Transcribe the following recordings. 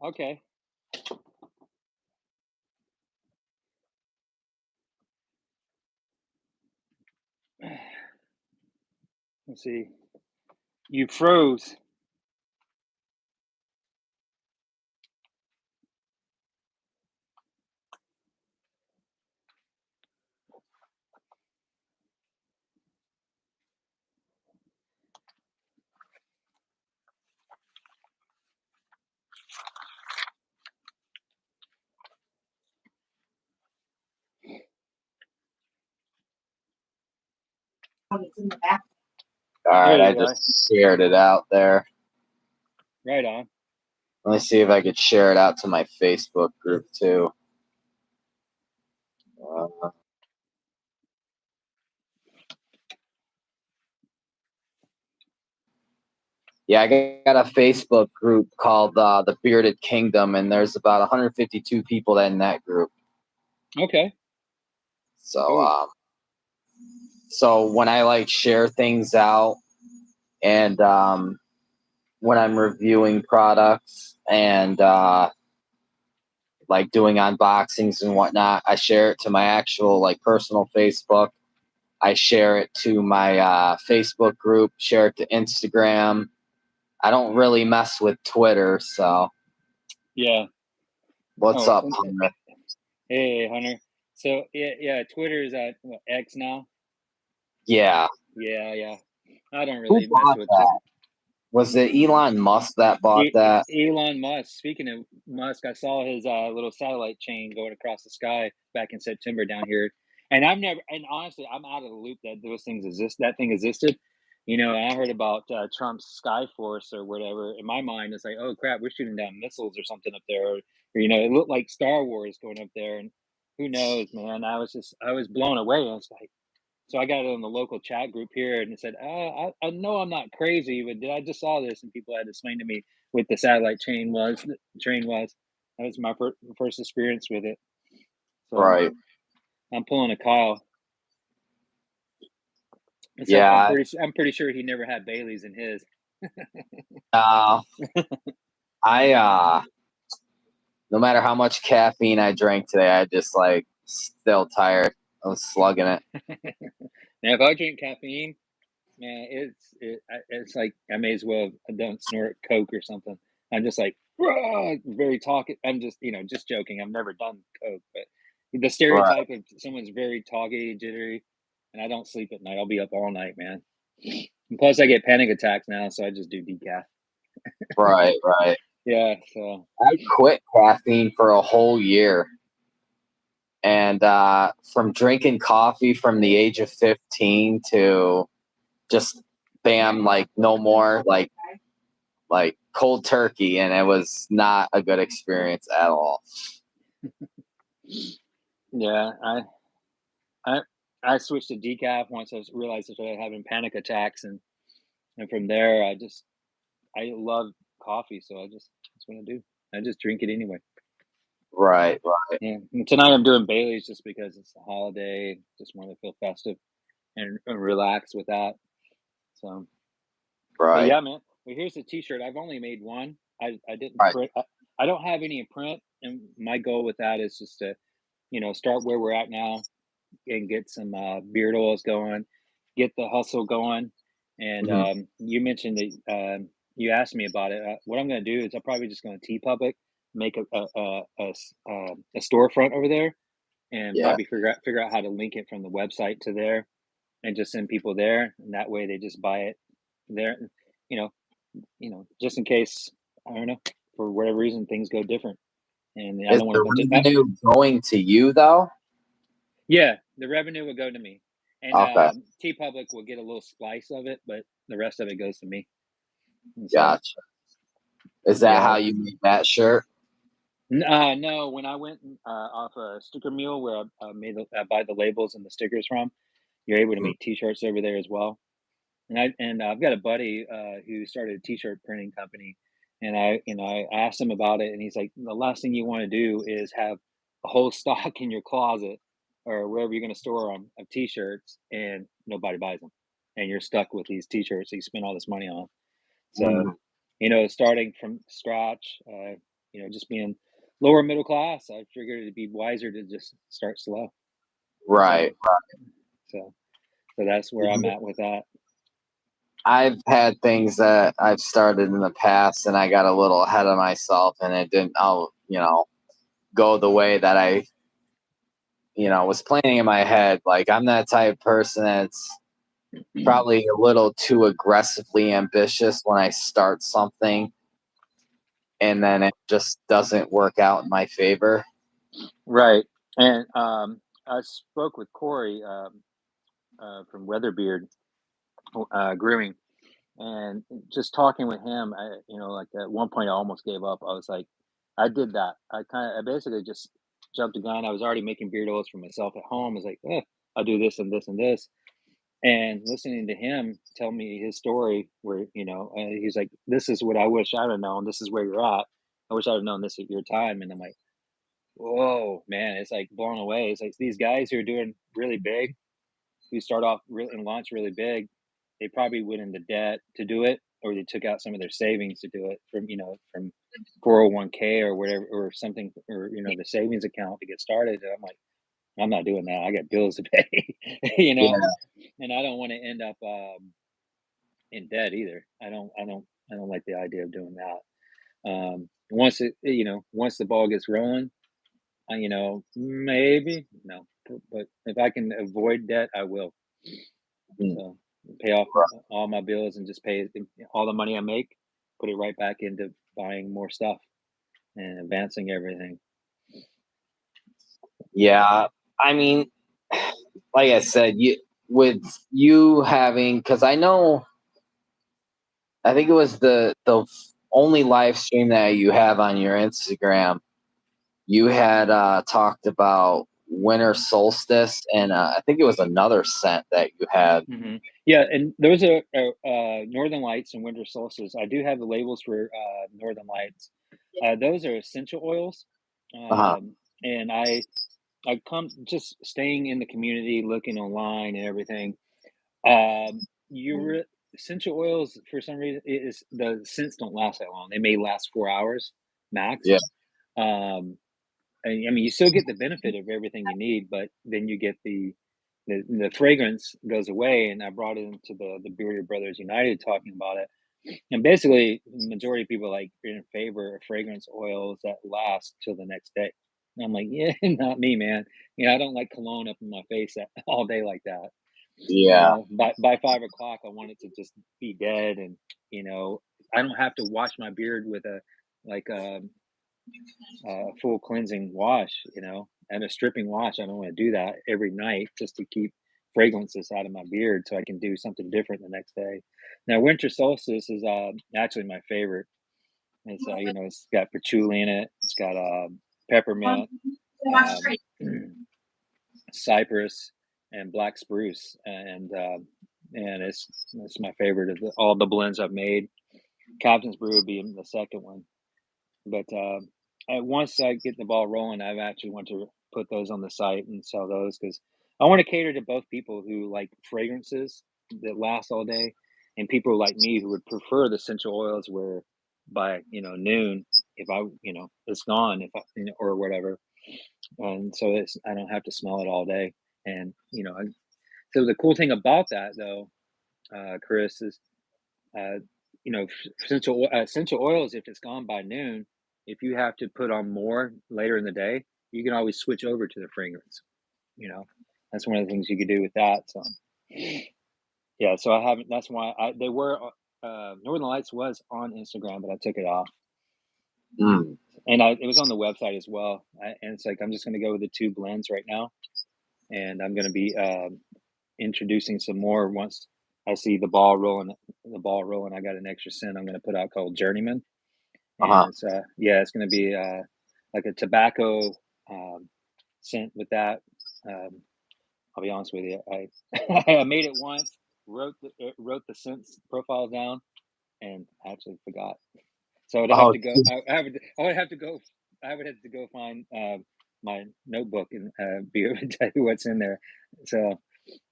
Okay. Let's see. You froze. It's in the back. All right, There I you go. just shared it out there. Right on. Let me see if I could share it out to my Facebook group too. Yeah, I got a Facebook group called the Bearded Kingdom, and there's about 152 people in that group. Okay. So, Cool. so when I like share things out, and when I'm reviewing products and like doing unboxings and whatnot, I share it to my actual like personal Facebook. I share it to my Facebook group, share it to Instagram. I don't really mess with Twitter, so. Yeah. What's up, and- Hunter? Hey, Hunter. So yeah, Twitter is at what, X now. Yeah. Yeah. I don't Who really mess bought with that? Was it Elon Musk that bought that? Elon Musk. Speaking of Musk, I saw his little satellite chain going across the sky back in September down here, and honestly, I'm out of the loop that those things exist. That thing existed. You know, I heard about Trump's Sky Force or whatever. In my mind, it's like, oh crap, we're shooting down missiles or something up there, or you know, it looked like Star Wars going up there, and who knows, man? I was blown away. I was like, so I got it on the local chat group here and it said, I know I'm not crazy, but did I just saw this? And people had to explain to me what the satellite train was. That was my first experience with it. So Right. I'm pulling a Kyle. Except Yeah. I'm pretty sure he never had Bailey's in his. No matter how much caffeine I drank today, I just like still tired. I was slugging it. Now, if I drink caffeine, man, it's like I may as well don't snort Coke or something. I'm just like very talky. I'm just just joking. I've never done Coke, but the stereotype of someone's very talky, jittery, and I don't sleep at night. I'll be up all night, man. And plus, I get panic attacks now, so I just do decaf. Right. Yeah, so I quit caffeine for a whole year. And from drinking coffee from the age of 15 to just bam, like no more, like cold turkey, and it was not a good experience at all. yeah, I switched to decaf once I realized I started having panic attacks, and from there I love coffee, so that's what I do. I just drink it anyway. Right. Yeah. And tonight I'm doing Bailey's just because it's a holiday. Just want to feel festive and relax with that. So, but Right. yeah, man. Well, here's the T-shirt. I've only made one. I didn't Right. print. I don't have any in print, and my goal with that is just to start where we're at now and get some beard oils going, get the hustle going. And Mhm. you mentioned that you asked me about it. What I'm going to do is I'm probably just going to TeePublic, make a storefront over there, and Yeah. probably figure out how to link it from the website to there, and just send people there, and that way they just buy it there. You know, just in case I don't know for whatever reason things go different, and I Is don't want a bunch the of revenue going to you though? yeah, the revenue will go to me, and Okay. TeePublic will get a little slice of it, but the rest of it goes to me. And so, Gotcha. Is that yeah. how you made that shirt? No, when I went off a sticker mule where I buy the labels and the stickers from, you're able to Mhm. make T-shirts over there as well. And I've got a buddy who started a T-shirt printing company, and I asked him about it, and he's like, the last thing you want to do is have a whole stock in your closet or wherever you're going to store them of T-shirts, and nobody buys them, and you're stuck with these T-shirts that you spend all this money on. So, Mhm. starting from scratch. just being lower middle class, I figured it'd be wiser to just start slow. Right. So, so that's where I'm at with that. I've had things that I've started in the past and I got a little ahead of myself and it didn't, go the way that I, was planning in my head. Like I'm that type of person that's probably a little too aggressively ambitious when I start something and then it just doesn't work out in my favor. Right. And I spoke with Corey from Weatherbeard Grooming, and just talking with him, like at one point I almost gave up. I was like, I did that. I basically just jumped the gun. I was already making beard oils for myself at home. I was like, I'll do this and this and this. And listening to him tell me his story, where he's like, "This is what I wish I'd have known. This is where you're at. I wish I'd have known this at your time." And I'm like, "Whoa, man!" It's like blown away. It's like these guys who are doing really big, who start off really and launch really big, they probably went into debt to do it, or they took out some of their savings to do it from 401k or whatever, or something, or the savings account to get started. And I'm like, I'm not doing that. I got bills to pay, Yeah. and I don't want to end up in debt either. I don't like the idea of doing that. Once the ball gets rolling, maybe no, but if I can avoid debt, I will. Mm. So pay off all my bills and just pay all the money I make, put it right back into buying more stuff and advancing everything. Yeah. I mean, like I said, with you having, because I think it was the only live stream that you have on your Instagram. You had talked about winter solstice, and I think it was another scent that you had. Yeah, and those are Northern Lights and Winter Solstice. I do have the labels for Northern Lights. Those are essential oils, Uh-huh. and I come just staying in the community, looking online and everything. Essential oils, for some reason, is the scents don't last that long. They may last 4 hours max. Yeah. Um, and, I mean, you still get the benefit of everything you need, but then you get the fragrance goes away. And I brought it into the Bearded Brothers United talking about it. And basically, the majority of people like are in favor of fragrance oils that last till the next day. And I'm like, yeah, not me, man. I don't like cologne up in my face all day like that. Yeah. By 5 o'clock, I want it to just be dead, and I don't have to wash my beard with a like full cleansing wash, and a stripping wash. I don't want to do that every night just to keep fragrances out of my beard, so I can do something different the next day. Now, winter solstice is actually my favorite. It's got patchouli in it. It's got peppermint, um, cypress, and black spruce, and it's my favorite of all the blends I've made. Captain's Brew would be the second one, but once I get the ball rolling, I actually want to put those on the site and sell those, because I want to cater to both people who like fragrances that last all day, and people like me who would prefer the essential oils where by noon, if it's gone, if I, or whatever, and so I don't have to smell it all day. And so the cool thing about that, though, Chris, is uh, essential oils. If it's gone by noon, if you have to put on more later in the day, you can always switch over to the fragrance. You know, that's one of the things you could do with that. So yeah, so I haven't. That's why they were Northern Lights was on Instagram, but I took it off, Mm. and it was on the website as well. And it's like I'm just going to go with the two blends right now, and I'm going to be introducing some more once I see the ball rolling. The ball rolling. I got an extra scent I'm going to put out called Journeyman, Uh-huh. and it's going to be like a tobacco scent with that. Um, I'll be honest with you, I I made it once, wrote the scents profile down, and I actually forgot. So I'd have Oh, to go. I would have to go. I would have to go find my notebook and be able to tell you what's in there. So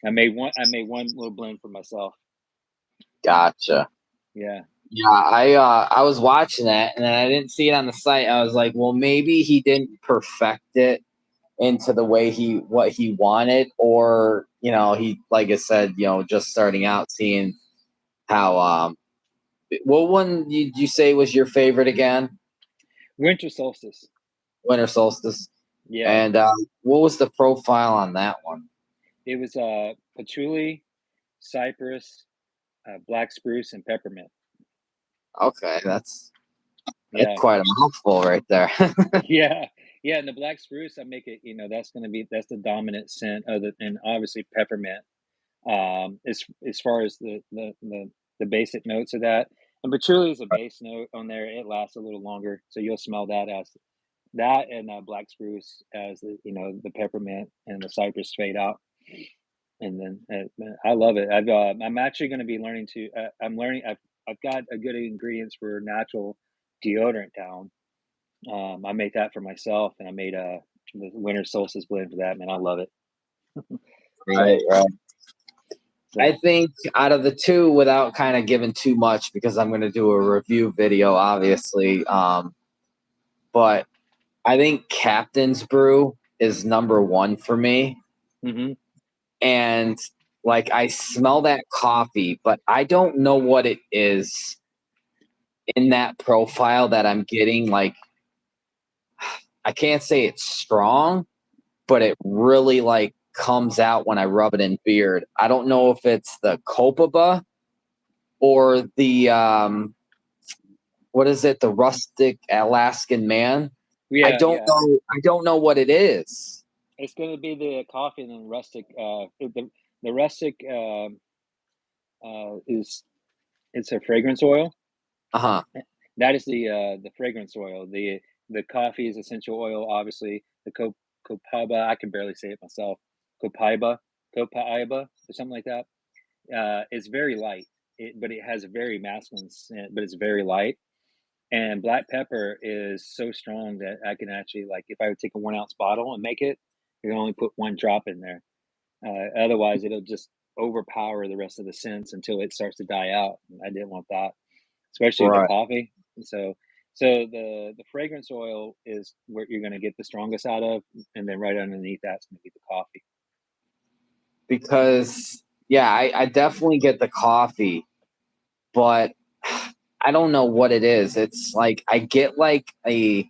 I made one. I made one little blend for myself. gotcha. Yeah. Yeah, I was watching that and then I didn't see it on the site. I was like, well, maybe he didn't perfect it into the way what he wanted, or he, like I said, just starting out, seeing how what one did you say was your favorite again? Winter solstice. Winter solstice. Yeah, And what was the profile on that one? it was patchouli, cypress, black spruce, and peppermint. Okay, that's Yeah, quite a mouthful right there. yeah, yeah. And the black spruce, I make it. That's the dominant scent. And obviously peppermint. As far as the basic notes of that, and patchouli is a base note on there. It lasts a little longer, so you'll smell that as that, and black spruce as the peppermint and the cypress fade out. And then man, I love it. I'm actually going to be learning to. I'm learning. I've got a good ingredients for natural deodorant down. I made that for myself, and I made the winter solstice blend for that. Man, I love it. Right, So right. I so think out of the two, without kind of giving too much, because I'm going to do a review video, obviously. But I think Captain's Brew is number one for me. hmm And like, I smell that coffee, but I don't know what it is in that profile that I'm getting. Like, I can't say it's strong, but it really like comes out when I rub it in beard. I don't know if it's the copaiba or the what is it, the rustic Alaskan man. I yeah, don't yeah. know. I don't know what it is. It's going to be the coffee and then rustic. The rustic is it's a fragrance oil. Uh-huh. That is the fragrance oil. The coffee is essential oil, obviously. The copaiba, I can barely say it myself. Copaiba, copaiba, or something like that. It's very light, but it has a very masculine scent, but it's very light. And black pepper is so strong that I can actually, like, if I would take a 1 ounce bottle and make it, you can only put one drop in there. Otherwise, it'll just overpower the rest of the scents until it starts to die out. And I didn't want that, especially the Right. coffee. So, the fragrance oil is where you're going to get the strongest out of, and then right underneath that's going to be the coffee. Because yeah, I definitely get the coffee, but I don't know what it is. It's like I get like a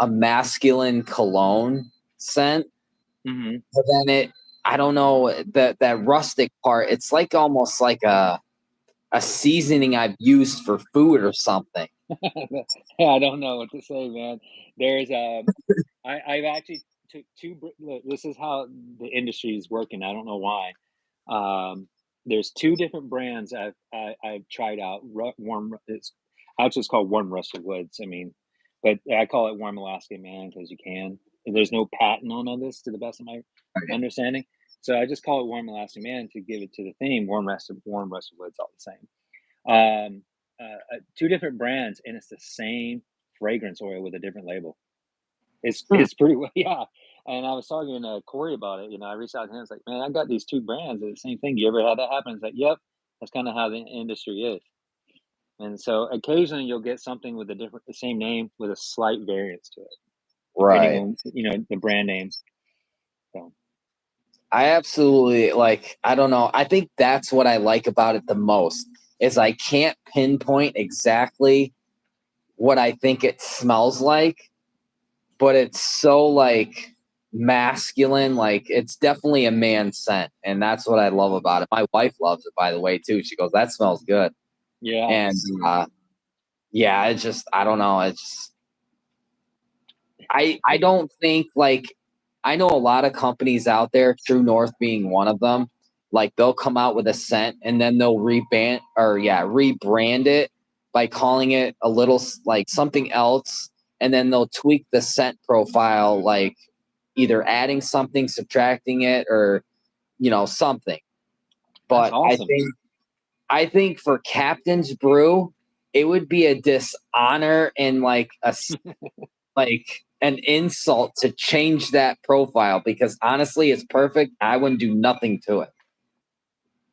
masculine cologne scent, hmm but then I don't know, that rustic part. It's like almost like a seasoning I've used for food or something. Yeah, I don't know what to say, man. There's I've actually took look, this is how the industry is working. I don't know why. Um, there's two different brands I've tried out. It's actually it's called Warm Rusted Woods. I mean, but I call it Warm Alaskan Man because you can. There's no patent on this, to the best of my understanding. So I just call it Warm Alaskan Man to give it to the theme. Warm Rusted Woods, all the same. Two different brands, and it's the same fragrance oil with a different label. Hmm. It's pretty yeah. And I was talking to Corey about it. I reached out to him. It's like, man, I got these two brands of the same thing. You ever had that happen? It's like, yep. That's kind of how the industry is. And so occasionally you'll get something with the same name with a slight variance to it, depending Right. on the brand name. So I absolutely, like, I don't know. I think that's what I like about it the most is I can't pinpoint exactly what I think it smells like, but it's so like masculine. Like, it's definitely a man scent, and that's what I love about it. My wife loves it, by the way, too. She goes, "That smells good," yeah, and yeah, it's just, I don't know. It's just, I don't think, like, I know a lot of companies out there, True North being one of them. Like, they'll come out with a scent and then they'll rebrand it by calling it a little like something else, and then they'll tweak the scent profile, like either adding something, subtracting it, or something. that's But awesome. I think for Captain's Brew, it would be a dishonor and like an insult to change that profile, because honestly, it's perfect. I wouldn't do nothing to it.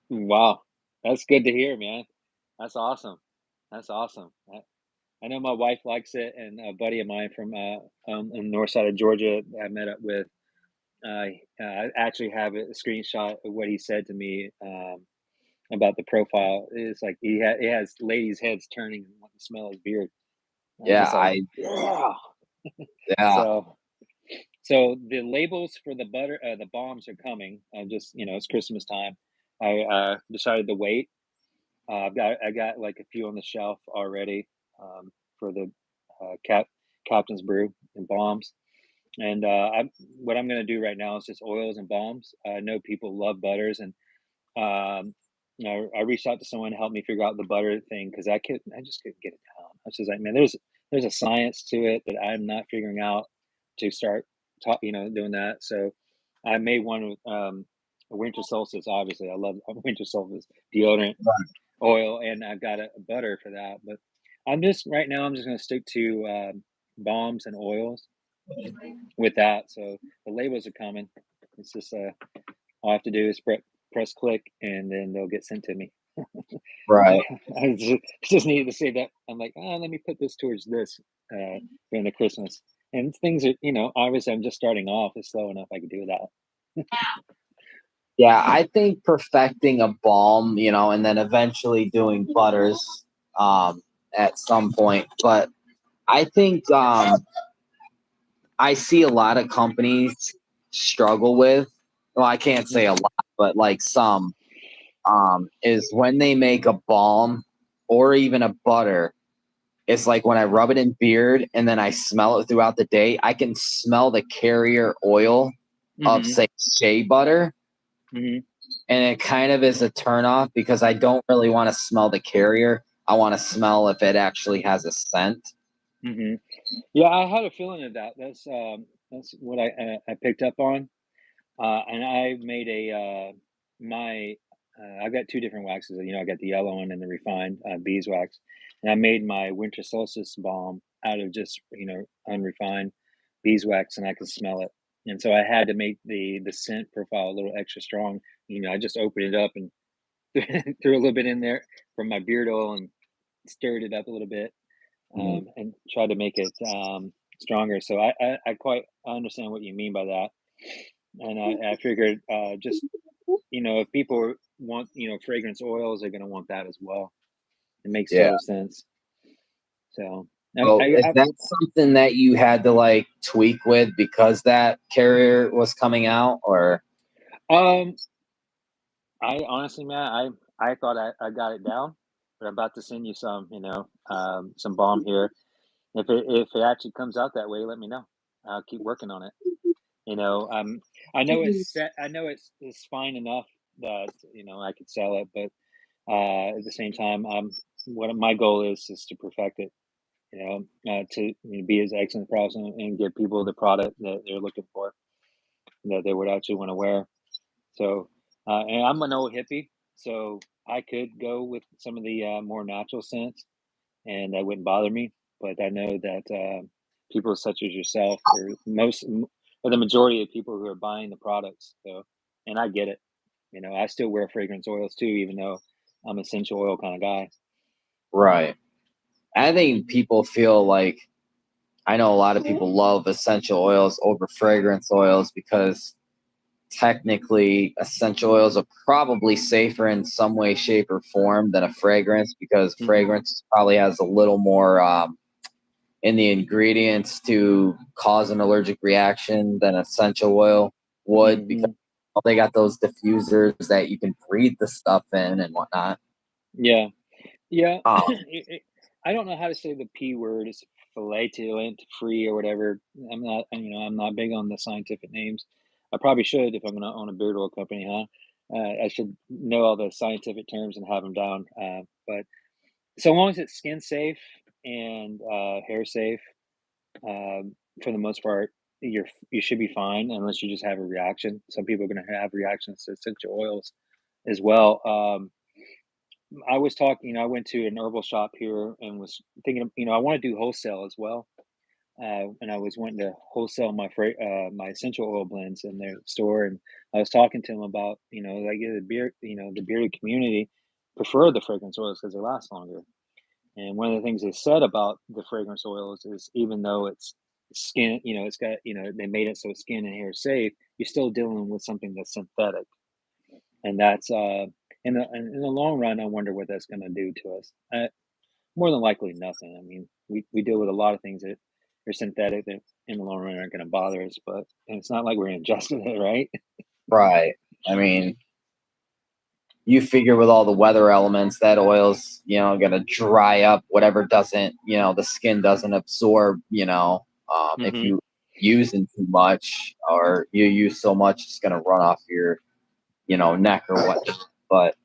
Wow, that's good to hear, man. That's awesome. That's awesome. I know my wife likes it, and a buddy of mine from in the north side of Georgia I met up with. I actually have a screenshot of what he said to me about the profile. It's like it has ladies' heads turning and wanting to smell his beard. I'm Yeah, just like, yeah. yeah, So so the labels for the butter, the bombs are coming. I just, it's Christmas time. I decided to wait. I got like a few on the shelf already for the Captain's Brew and bombs. And what I'm going to do right now is just oils and balms. I know people love butters, and I reached out to someone to help me figure out the butter thing because I just couldn't get it down. I was just like, man, there's a science to it that I'm not figuring out to start doing that. So I made one with a winter solstice. Obviously, I love winter solstice deodorant oil, and I've got a butter for that. But right now I'm just going to stick to balms and oils with that. So the labels are coming. It's just all I have to do is press click, and then they'll get sent to me. right. I just needed to say that. I'm like, let me put this towards this during the Christmas. And things are, obviously I'm just starting off. It's slow enough I can do that. Yeah, I think perfecting a balm, and then eventually doing butters at some point. But I think I see a lot of companies struggle with, well, I can't say a lot, but like some, is when they make a balm or even a butter. It's like when I rub it in beard and then I smell it throughout the day, I can smell the carrier oil of, Hmm. say, shea butter. Hmm. And it kind of is a turnoff because I don't really want to smell the carrier. I want to smell if it actually has a scent. Hmm. Yeah, I had a feeling of that. That's what I picked up on. And I made my I got two different waxes. I got the yellow one and the refined beeswax, and I made my winter solstice balm out of just unrefined beeswax, and I could smell it. And so I had to make the scent profile a little extra strong. I just opened it up and threw a little bit in there from my beard oil and stirred it up a little bit, Mhm. and tried to make it stronger. So I quite understand what you mean by that. And I figured, just if people want fragrance oils, they're gonna want that as well. It makes Yeah. total sense. So So is that something that you had to like tweak with because that carrier was coming out, or? um I honestly, man, I thought I got it down, but I'm about to send you some balm here. If it actually comes out that way, let me know. I'll keep working on it. You know, um, I know it's set. I know it's fine enough that I could sell it, but at the same time, what my goal is to perfect it. To be as excellent as possible and give people the product that they're looking for, that they would actually want to wear. So, and I'm an old hippie, so I could go with some of the more natural scents, and that wouldn't bother me. But I know that people such as yourself, or the majority of people who are buying the products. So, and I get it. I still wear fragrance oils too, even though I'm an essential oil kind of guy. Right. I think people feel like, I know a lot of people love essential oils over fragrance oils because technically essential oils are probably safer in some way, shape, or form than a fragrance because Hmm. fragrance probably has a little more in the ingredients to cause an allergic reaction than essential oil would because Hmm. they got those diffusers that you can breathe the stuff in and whatnot. Yeah, yeah. Um, I don't know how to say the P word. It's flagellant free or whatever. I'm not big on the scientific names. I probably should if I'm going to own a beard oil company, huh? I should know all the scientific terms and have them down. But so long as it's skin safe and hair safe, for the most part, you should be fine unless you just have a reaction. Some people are going to have reactions to essential oils as well. I was talking, I went to an herbal shop here and was thinking, I want to do wholesale as well. And I was wanting to wholesale my essential oil blends in their store, and I was talking to them about, like the bearded community prefer the fragrance oils because they last longer. And one of the things they said about the fragrance oils is even though it's skin, it's got, they made it so it's skin and hair safe, you're still dealing with something that's synthetic. And that's in the long run, I wonder what that's going to do to us. More than likely, nothing. I mean, we deal with a lot of things that are synthetic that in the long run aren't going to bother us, but and it's not like we're going to adjust to it, right? Right. I mean, you figure with all the weather elements, that oil's, gonna dry up whatever doesn't, the skin doesn't absorb, if Hmm. you using too much or you use so much, it's gonna run off your, neck or whatnot. But,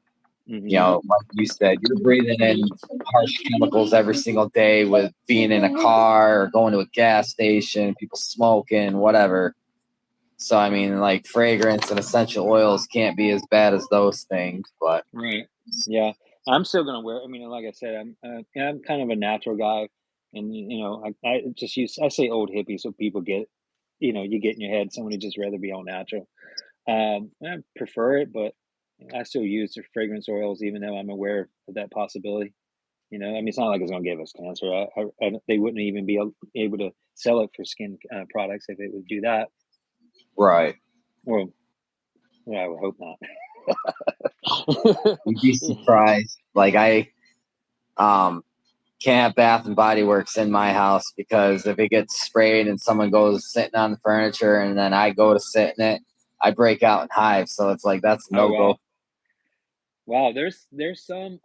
Hmm. like you said, you're breathing in harsh chemicals every single day with being in a car or going to a gas station, people smoking, whatever. So I mean, like fragrance and essential oils can't be as bad as those things, but Right. Yeah. I'm still gonna wear. I mean, like I said, I'm kind of a natural guy, and I just use. I say old hippie, so people get, you get in your head. Somebody just rather be all natural. I prefer it, but I still use the fragrance oils, even though I'm aware of that possibility. I mean, it's not like it's gonna give us cancer. They wouldn't even be able to sell it for skin products if it would do that. right. Well, yeah, I would hope not. You'd be surprised. Like I can't have Bath and Body Works in my house because if it gets sprayed and someone goes sitting on the furniture and then I go to sit in it, I break out in hives. So it's like that's Oh no go. wow. Wow, there's some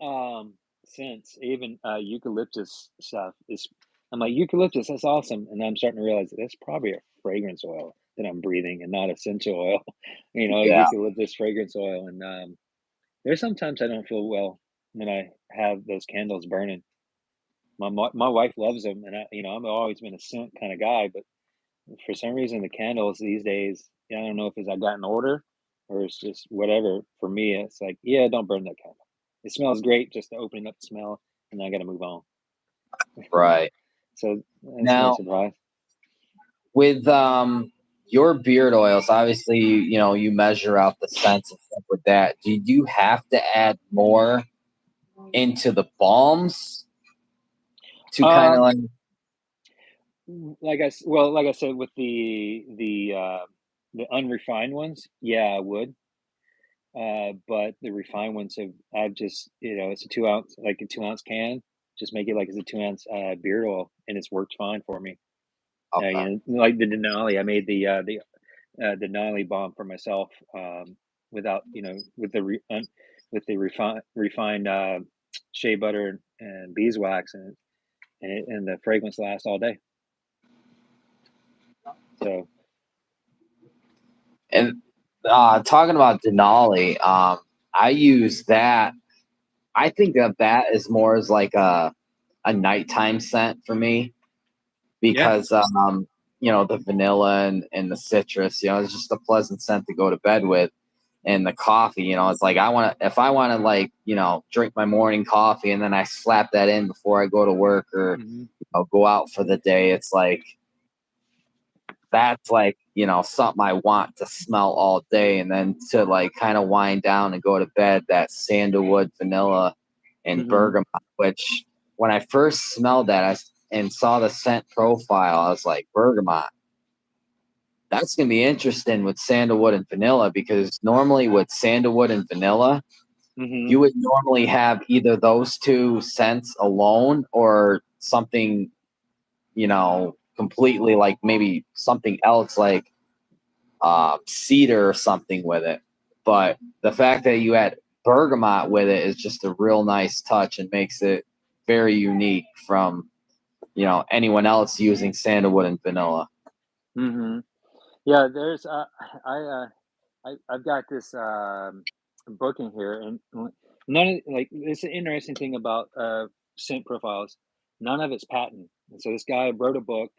scents, even eucalyptus stuff is I'm like eucalyptus, that's awesome. And I'm starting to realize that that's probably a fragrance oil that I'm breathing and not essential oil. Yeah. Eucalyptus fragrance oil. And there's sometimes I don't feel well when I have those candles burning. My wife loves them, and I've always been a scent kind of guy, but for some reason the candles these days, I don't know if it's I gotten older or it's just whatever. For me, it's like, yeah, don't burn that candle. It smells great just to open up the smell, and I got to move on. Right. So that's no Now surprise. with your beard oils, obviously you measure out the scents and stuff with that. Do you have to add more into the balms to kind of Um, like like I said, with the unrefined ones, yeah, I would. But the refined ones I've just it's a 2 ounce, like a 2 ounce can. Just make it like it's a 2 ounce beard oil, and it's worked fine for me. okay. Like the Denali, I made the Denali bomb for myself, without with the refined shea butter and beeswax, and the fragrance lasts all day. So And talking about Denali, I use that. I think of that as more as like a nighttime scent for me yeah. because the vanilla and the citrus, it's just a pleasant scent to go to bed with. And the coffee, it's like if I want to like, drink my morning coffee and then I slap that in before I go to work or Hmm. I'll go out for the day, it's like that's like something I want to smell all day, and then to like kind of wind down and go to bed, that sandalwood, vanilla, and Hmm. bergamot. Which when I first smelled that and saw the scent profile, I was like, bergamot. That's gonna be interesting with sandalwood and vanilla because normally with sandalwood and vanilla, Hmm. you would normally have either those two scents alone or something, completely like maybe something else like cedar or something with it. But the fact that you add bergamot with it is just a real nice touch and makes it very unique from anyone else using sandalwood and vanilla. Hmm. Yeah, there's I I've got this book in here, and none of like it's an interesting thing about scent profiles. None of it's patent. And so this guy wrote a book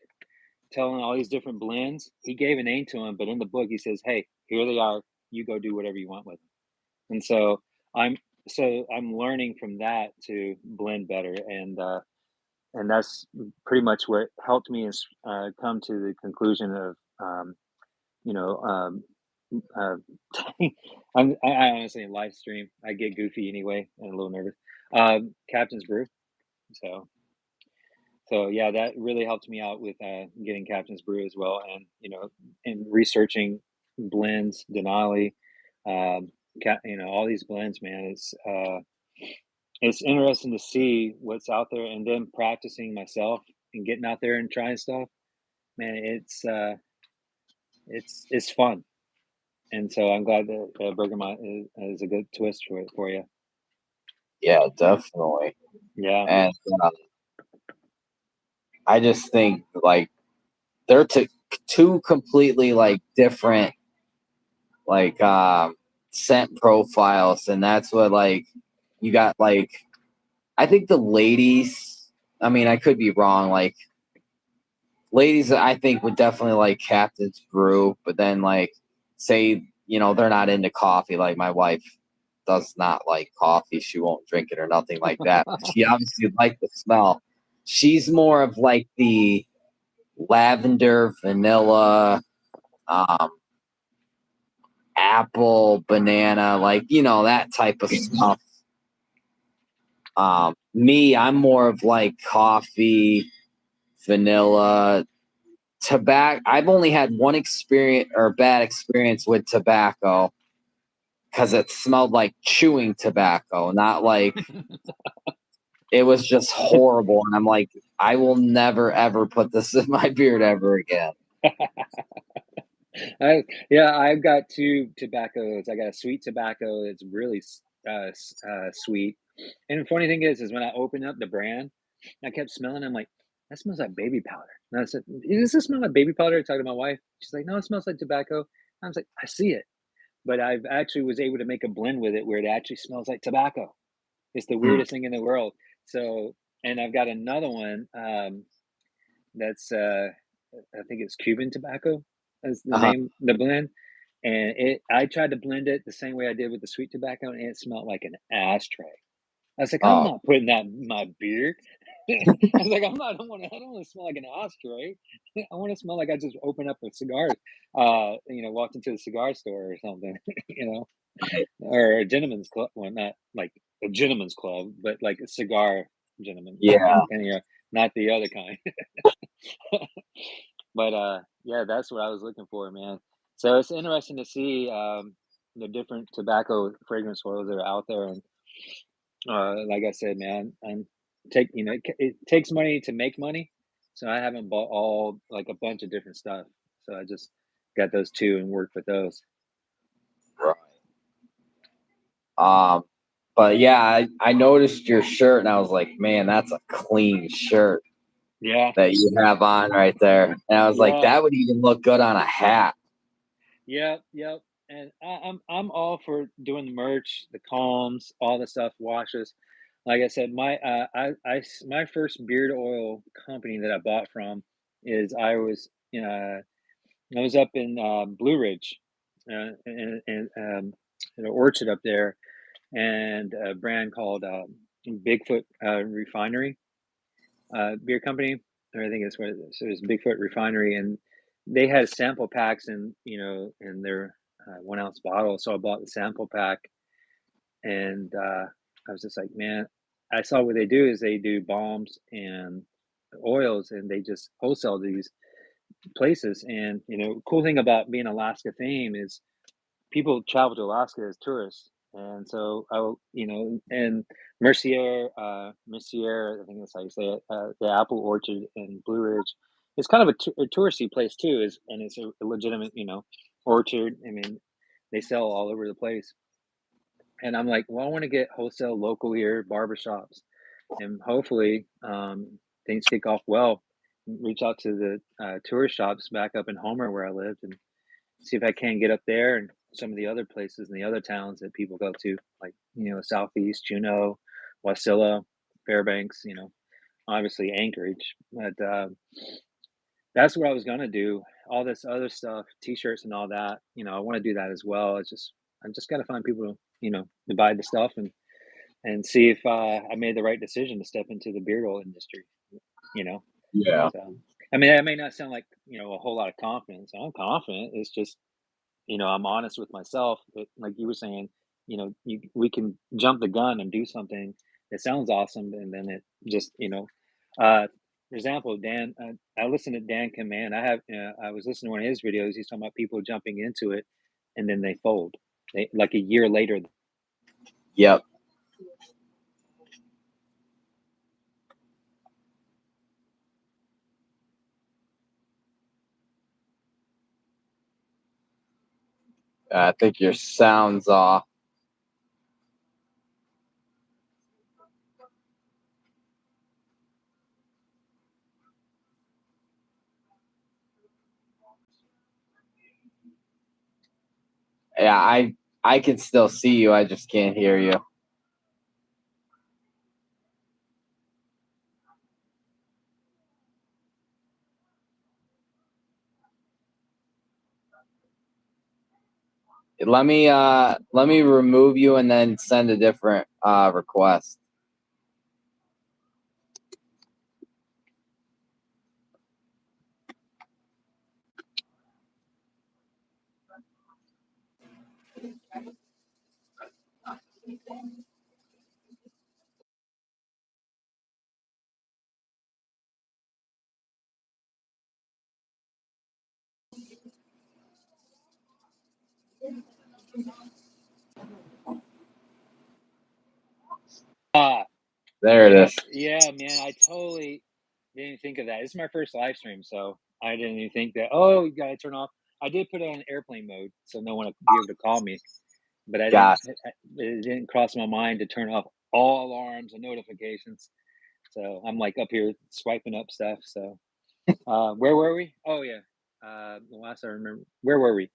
telling all these different blends. He gave a name to them, but in the book he says, "Hey, here they are. You go do whatever you want with them." And I'm I'm learning from that to blend better, and that's pretty much what helped me is come to the conclusion of you know um, uh, I honestly in live stream I get goofy anyway and a little nervous. Captain's Brew. So yeah, that really helped me out with getting Captain's Brew as well, and and researching blends, Denali, all these blends, man. It's interesting to see what's out there, and then practicing myself and getting out there and trying stuff. Man, it's fun, and so I'm glad that Bergamot is a good twist for you. Yeah, definitely. Yeah. And I just think like they're two completely like different like scent profiles, and that's what like you got like I think the ladies, I mean I could be wrong, like ladies I think would definitely like Captain's Brew, but then like say, they're not into coffee, like my wife does not like coffee. She won't drink it or nothing like that. She obviously likes the smell. She's more of like the lavender, vanilla, um, apple, banana, like that type of stuff. Me, I'm more of like coffee, vanilla, tobacco. I've only had one experience or bad experience with tobacco because it smelled like chewing tobacco, not like it was just horrible. And I'm like, I will never ever put this in my beard ever again. I've got two tobaccos. I got a sweet tobacco that's really sweet. And the funny thing is when I opened up the brand, I kept smelling. I'm like, that smells like baby powder. And I said, does this smell like baby powder? I talked to my wife. She's like, no, it smells like tobacco. I was like, I see it, but I've actually was able to make a blend with it where it actually smells like tobacco. It's the Hmm. weirdest thing in the world. So, and I've got another one that's I think it's Cuban tobacco as the Uh-huh. name, the blend. And I tried to blend it the same way I did with the sweet tobacco, and it smelled like an ashtray. I was like, I'm Oh, not putting that in my beard. I was like, I don't want to smell like an ashtray. I want to smell like I just opened up a cigar, walked into the cigar store or something, right. or a gentleman's club. Well, not like a gentleman's club, but like a cigar gentleman, Yeah. not the other kind. But yeah, that's what I was looking for, man. So it's interesting to see the different tobacco fragrance oils that are out there, and like I said, man, it takes money to make money, so I haven't bought all like a bunch of different stuff. So I just got those two and worked with those. Right. Um, but yeah, I noticed your shirt and I was like, man, that's a clean shirt Yeah, that you have on right there. And I was like, yeah, that would even look good on a hat. yep, yep. And I'm all for doing the merch, the calms, all the stuff, washes. Like I said, my first beard oil company that I bought from is I was up in Blue Ridge, in an orchard up there, and a brand called Bigfoot Refinery beer company, or I think it's what it is. So it's Bigfoot Refinery, and they had sample packs in their 1 ounce bottle. So I bought the sample pack, and I was just like, man, I saw what they do is they do bombs and oils, and they just wholesale these places. And cool thing about being Alaska theme is people travel to Alaska as tourists, and so and Mercier, I think that's how you say it, the apple orchard in Blue Ridge. It's kind of a touristy place too, and it's a legitimate, orchard. I mean, they sell all over the place, and I'm like, well, I want to get wholesale local here, barbershops, and hopefully things kick off well. Reach out to the tourist shops back up in Homer where I lived, and see if I can get up there and some of the other places and the other towns that people go to, like, Southeast, Juneau, Wasilla, Fairbanks, obviously Anchorage. But that's what I was gonna do. All this other stuff, t-shirts and all that, I want to do that as well. I just gotta find people to buy the stuff, and see if I made the right decision to step into the beard oil industry, you know. Yeah. So I mean, that may not sound like, a whole lot of confidence. I'm confident. It's just I'm honest with myself. But like you were saying, we can jump the gun and do something it sounds awesome, and then it just, for example, Dan, I listened to Dan Command. I was listening to one of his videos. He's talking about people jumping into it, and then they fold. They like a year later. Yep. I think your sound's off. Yeah, I can still see you. I just can't hear you. Let me remove you and then send a different request. There it is. Yeah, man, I totally didn't think of that. This is my first live stream, so I didn't even think that. Oh, you gotta turn off. I did put it on airplane mode, so no one would be able to call me. But I didn't. Got It didn't cross my mind to turn off all alarms and notifications. So I'm like up here swiping up stuff. So where were we? Oh yeah. The last I remember. Where were we?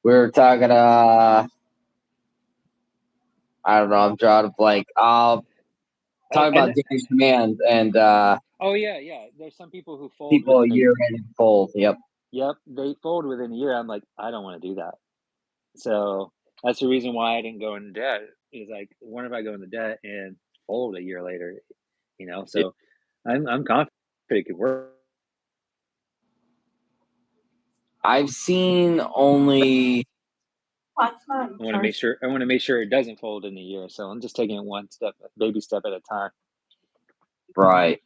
We were talking. I don't know. I'm drawing a blank. Talking about Dan Command and oh yeah. There's some people who fold people a within year in and fold. Yep. Yep, they fold within a year. I'm like, I don't want to do that. So that's the reason why I didn't go into debt. Is like, what if I go into debt and fold a year later? So I'm confident it could work. I've seen only. I want to make sure. I want to make sure it doesn't fold in a year. So I'm just taking it one step, baby step at a time. Right.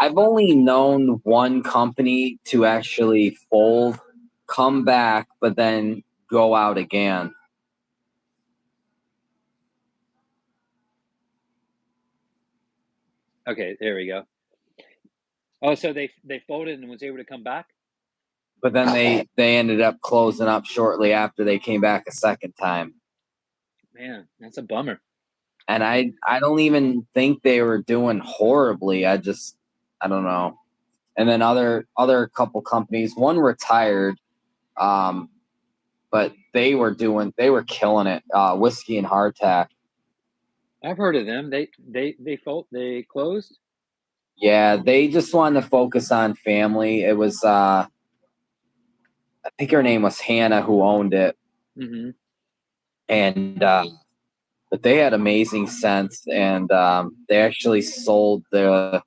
I've only known one company to actually fold, come back, but then go out again. Okay, there we go. Oh, so they folded and was able to come back. But then they ended up closing up shortly after they came back a second time. Man, that's a bummer. And I don't even think they were doing horribly. I don't know. And then other couple companies, one retired, but they were killing it. Whiskey and Hardtack. I've heard of them. They closed. Yeah, they just wanted to focus on family. It was I think her name was Hannah who owned it. Mm-hmm. And but they had amazing scents, and they actually sold the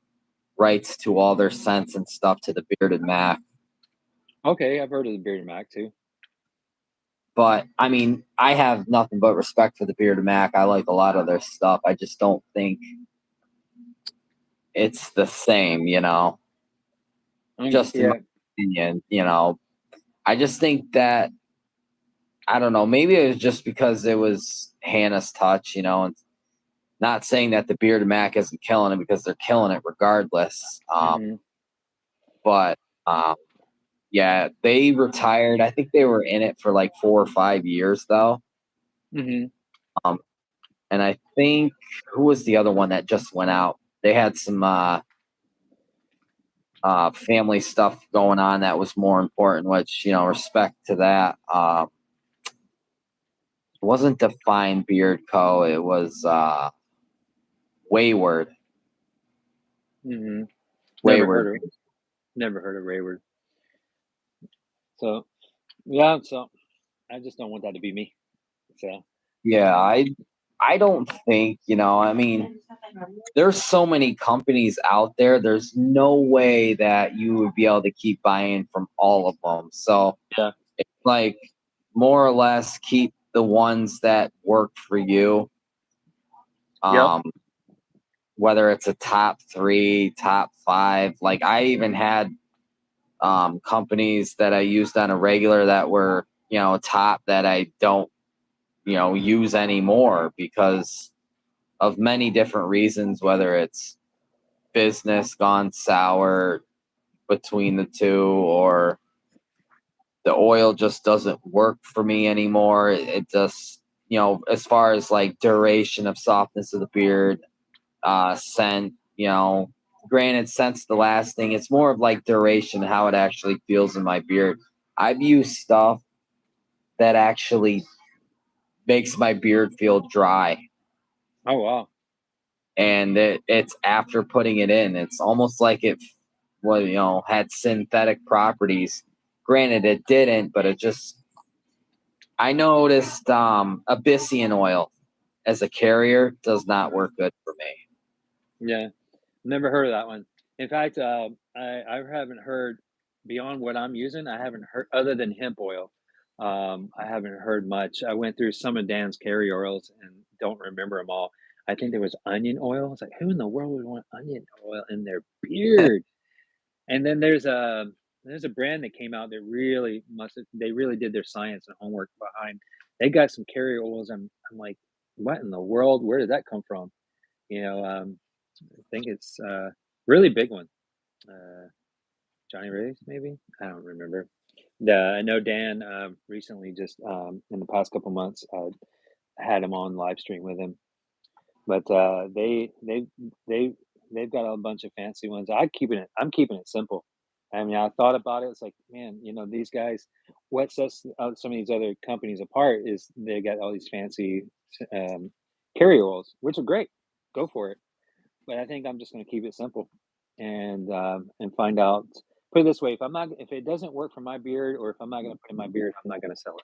rights to all their scents and stuff to the Bearded Mac. Okay, I've heard of the Bearded Mac too. But I mean, I have nothing but respect for the Bearded Mac. I like a lot of their stuff. I just don't think it's the same, Just in my opinion, I just think that I don't know. Maybe it was just because it was Hannah's touch, and not saying that the Bearded Mac isn't killing it, because they're killing it regardless. But yeah, they retired. I think they were in it for like 4 or 5 years though. Mm-hmm. And I think, who was the other one that just went out? They had some family stuff going on that was more important, which, respect to that. It wasn't Defined Beard Co. It was Wayward. Mm-hmm. Wayward. Never heard of Wayward. So yeah, so I just don't want that to be me. So Yeah, I don't think, I mean, there's so many companies out there. There's no way that you would be able to keep buying from all of them. So yeah, it's like more or less keep the ones that work for you. Yep. Whether it's a top 3, top 5. Like I even had companies that I used on a regular that were, top that I don't, use anymore because of many different reasons, whether it's business gone sour between the two, or the oil just doesn't work for me anymore. It just, as far as like duration of softness of the beard, scent, granted, scent's the last thing. It's more of like duration, how it actually feels in my beard. I've used stuff that actually makes my beard feel dry. Oh wow. And it's after putting it in. It's almost like it, well, had synthetic properties. Granted, it didn't, but it just. I noticed Abyssian oil as a carrier does not work good for me. Yeah. Never heard of that one. In fact, I haven't heard beyond what I'm using. I haven't heard other than hemp oil. I haven't heard much. I went through some of Dan's carrier oils and don't remember them all. I think there was onion oil. It's like, who in the world would want onion oil in their beard? And then there's a brand that came out that really they really did their science and homework behind. They got some carrier oils. I'm like, what in the world? Where did that come from? You know, I think it's really big one. Uh, Johnny Ray's maybe? I don't remember. I know Dan recently just in the past couple months had him on live stream with him, but they they've got a bunch of fancy ones. I'm keeping it simple. I mean, I thought about it. It's like, man, these guys. What sets some of these other companies apart is they got all these fancy um, carrier oils, which are great. Go for it. But I think I'm just gonna keep it simple and find out. Put it this way, if it doesn't work for my beard or if I'm not gonna put it in my beard, I'm not gonna sell it.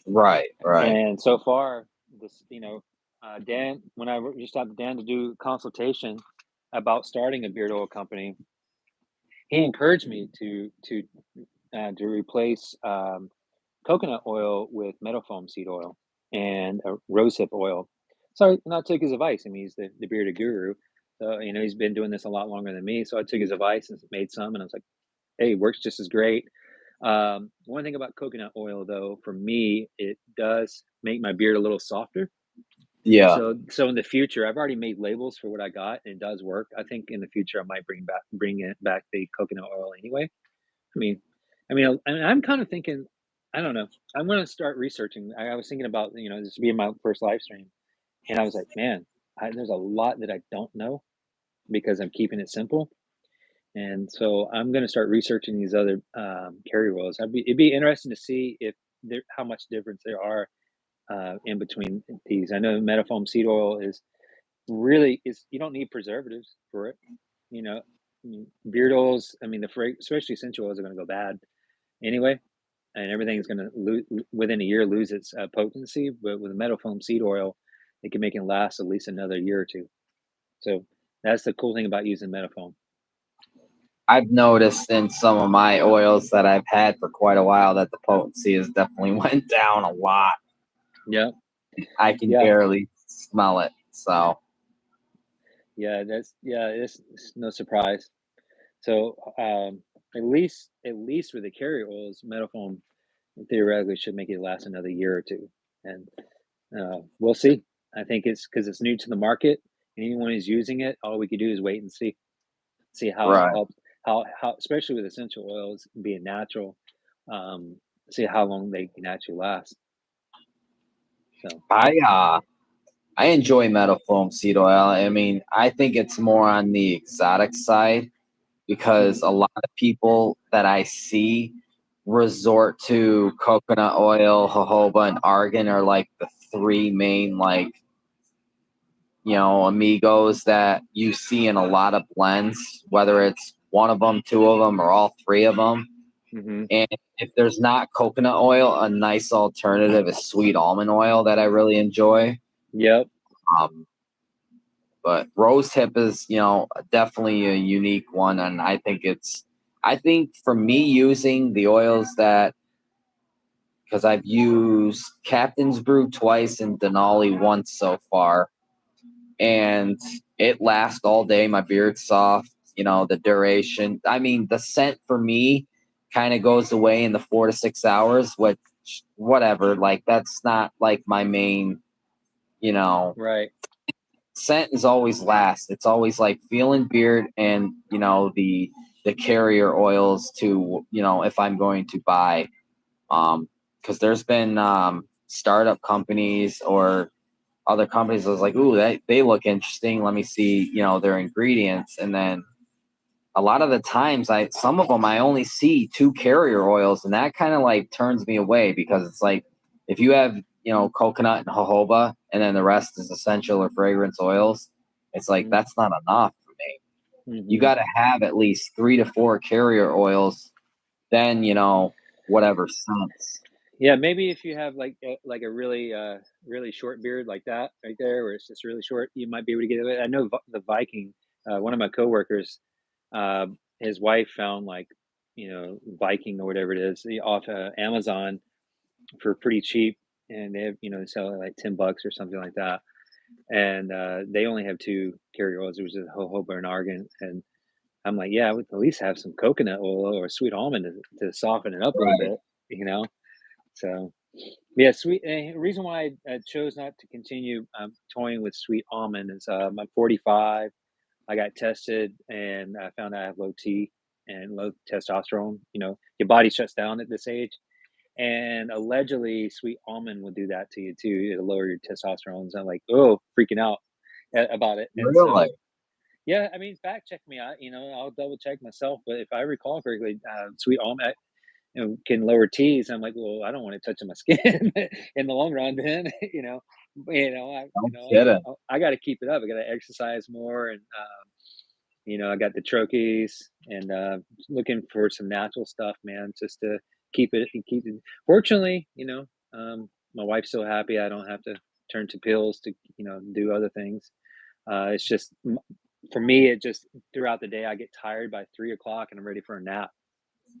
Right, right. And so far, Dan, when I reached out to Dan to do consultation about starting a beard oil company, he encouraged me to replace coconut oil with meadow foam seed oil and a rosehip oil. So, and I took his advice. I mean, he's the bearded guru. So, he's been doing this a lot longer than me. So I took his advice and made some, and I was like, hey, it works just as great. One thing about coconut oil, though, for me, it does make my beard a little softer. Yeah, So in the future, I've already made labels for what I got. And it does work. I think in the future, I might bring it back the coconut oil anyway. I mean, I'm kind of thinking, I don't know. I'm gonna start researching. I was thinking about, this being my first live stream, and I was like, man, there's a lot that I don't know because I'm keeping it simple. And so I'm gonna start researching these other carrier oils. It'd be interesting to see if how much difference there are in between these. I know metafoam seed oil is you don't need preservatives for it. You know, beard oils. I mean, especially essential oils are gonna go bad anyway, and everything's going to within a year lose its potency. But with a metal foam seed oil, it can make it last at least another year or two. So that's the cool thing about using metal foam. I've noticed in some of my oils that I've had for quite a while that the potency has definitely went down a lot. Yeah, I can yeah, barely smell it. So yeah. It's no surprise. So at least with the carrier oils, metal foam theoretically should make it last another year or two, and we'll see. I think it's because it's new to the market, and anyone who's using it, all we could do is wait and see how it right. helps, how especially with essential oils being natural, um, see how long they can actually last. So I enjoy metal foam seed oil. I mean, I think it's more on the exotic side because mhm. a lot of people that I see resort to coconut oil, jojoba, and argan are like the three main amigos that you see in a lot of blends, whether it's one of them, two of them, or all three of them. Hmm. And if there's not coconut oil, a nice alternative is sweet almond oil that I really enjoy. Yep. Um, but rose hip is, definitely a unique one, and I think for me using the oils that because I've used Captain's Brew twice and Denali once so far. and it lasts all day. My beard's soft, you know, the duration. I mean, the scent for me kind of goes away in the 4 to 6 hours, which whatever, like that's not like my main, you know, Right. scent is always last. It's always like feeling beard and, you know, the carrier oils to, you know, if I'm going to buy, because there's been startup companies or other companies that was like, ooh, they look interesting. Let me see, you know, their ingredients. And then a lot of the times some of them I only see 2 carrier oils, and that kind of like turns me away because it's like if you have, you know, coconut and jojoba and then the rest is essential or fragrance oils, it's like that's not enough for me. You got to have at least 3 to 4 carrier oils, then, you know, whatever scents. Yeah, maybe if you have like a really really short beard like that right there, where it's just really short, you might be able to get it. I know the Viking, one of my coworkers, his wife found like Viking or whatever it is off Amazon for pretty cheap, and they have, they sell it like $10 or something like that, and they only have two carrier oils. It was just jojoba and argan, and I'm like, yeah, I would at least have some coconut oil or sweet almond to soften it up a little Right. bit, you know. So, yeah, sweet. Reason why I chose not to continue toying with sweet almond is I'm 45. I got tested and I found out I have low T and low testosterone. Your body shuts down at this age, and allegedly, sweet almond will do that to you too. It'll lower your testosterone. So I'm like, oh, freaking out about it. And Really? so, yeah, I mean, fact check me out. I'll double check myself. But if I recall correctly, sweet almond can lower T's. I'm like, well, I don't want it touching my skin in the long run. Then, No kidding. I got to keep it up. I got to exercise more, and I got the trochees, and looking for some natural stuff, man, just to keep it. Fortunately, my wife's so happy. I don't have to turn to pills to do other things. It's just for me. It just throughout the day, I get tired by 3 o'clock, and I'm ready for a nap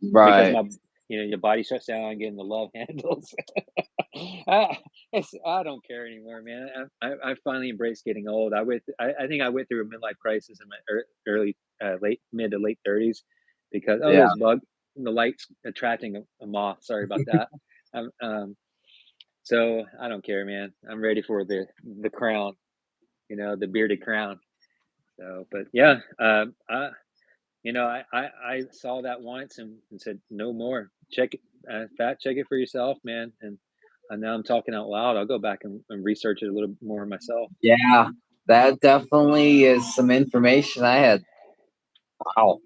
because Right. your body shuts down, getting the love handles. I, I don't care anymore, man. I finally embraced getting old. I think I went through a midlife crisis in my early, late, mid to late 30s because Yeah. there's bug, the lights attracting a moth. Sorry about that. So I don't care, man. I'm ready for the crown, the bearded crown. So, but yeah, I saw that once and said, "No more. Check it, fact check it for yourself, man." And now I'm talking out loud. I'll go back and research it a little more myself. Yeah. That definitely is some information I had. Wow.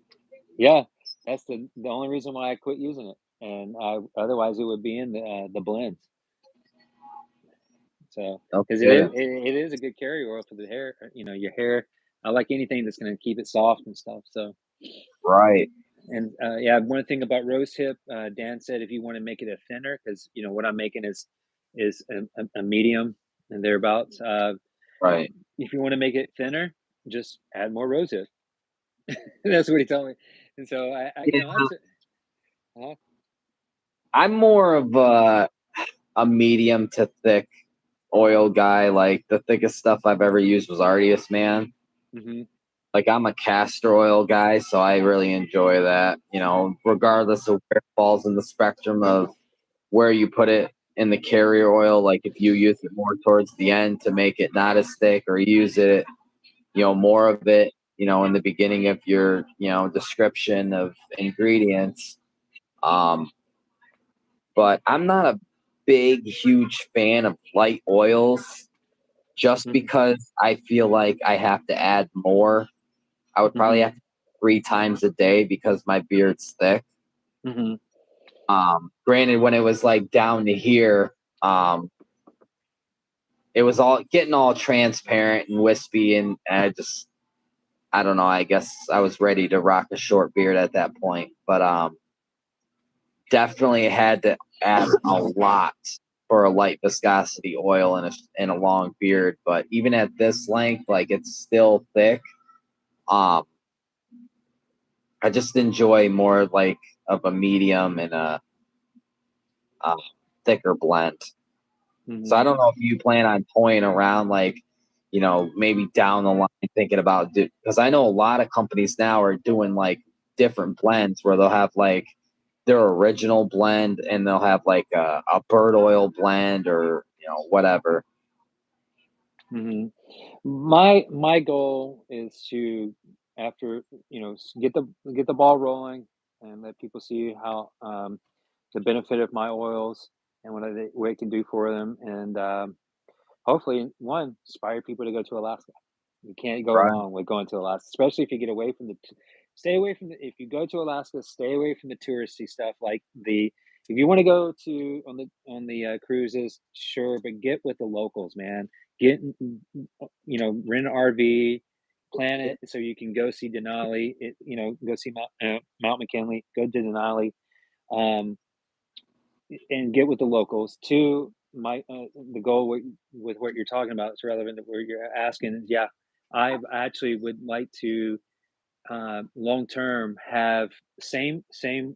Yeah, that's the only reason why I quit using it, and otherwise it would be in the blends. So, No because kidding. it is a good carrier oil for the hair. Your hair. I like anything that's going to keep it soft and stuff. So. Right. And yeah, one thing about rose hip, Dan said if you want to make it a thinner, because what I'm making is a medium and thereabouts. Right. If you want to make it thinner, just add more rose hip. That's what he told me. And so Yeah. uh I'm more of a medium to thick oil guy. Like the thickest stuff I've ever used was Artius, man. hmm Like I'm a castor oil guy, so I really enjoy that. You know, regardless of where it falls in the spectrum of where you put it in the carrier oil. Like if you use it more towards the end to make it not as thick, or use it, more of it, in the beginning of your, description of ingredients. Um, but I'm not a big, huge fan of light oils just hmm because I feel like I have to add more. I would probably hmm have to 3 times a day because my beard's thick. hmm Granted, when it was like down to here, it was all getting all transparent and wispy, and I don't know. I guess I was ready to rock a short beard at that point, but definitely had to add a lot for a light viscosity oil in a long beard. But even at this length, like it's still thick. Um, I just enjoy more like of a medium and a thicker blend. So hmm I don't know if you plan on toying around like, maybe down the line thinking about, because I know a lot of companies now are doing like different blends where they'll have like their original blend and they'll have like a bird oil blend or whatever. Hmm. My goal is to, after, get the ball rolling and let people see how, the benefit of my oils and what it can do for them, and hopefully, one, inspire people to go to Alaska. You can't go Right. wrong with going to Alaska, especially if you get away from stay away from if you go to Alaska, stay away from the touristy stuff. If you want to go to on the cruises, sure, but get with the locals, man. Get, rent an RV, plan it so you can go see Denali. Go see Mount McKinley, go to Denali. Um, and get with the locals. Two, the goal with what you're talking about is relevant to where you're asking. Yeah, I actually would like to, long term, have same scent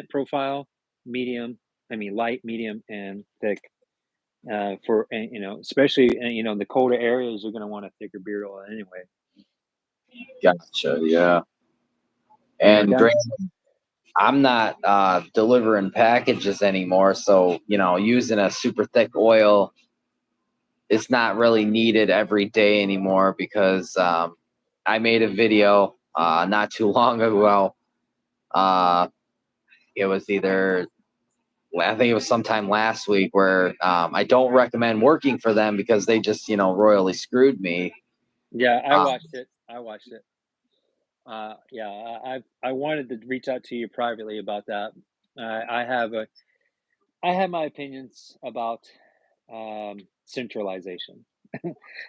profile, medium. I mean light, medium, and thick. For and, especially in the colder areas, you're going to want a thicker beard oil anyway. Gotcha. Yeah. And Okay. I'm not delivering packages anymore, so using a super thick oil is not really needed every day anymore because I made a video not too long ago. Uh, it was I think it was sometime last week where I don't recommend working for them because they just royally screwed me. Yeah, I Uh, watched it. I watched it. Yeah, I wanted to reach out to you privately about that. I have a I have my opinions about, centralization,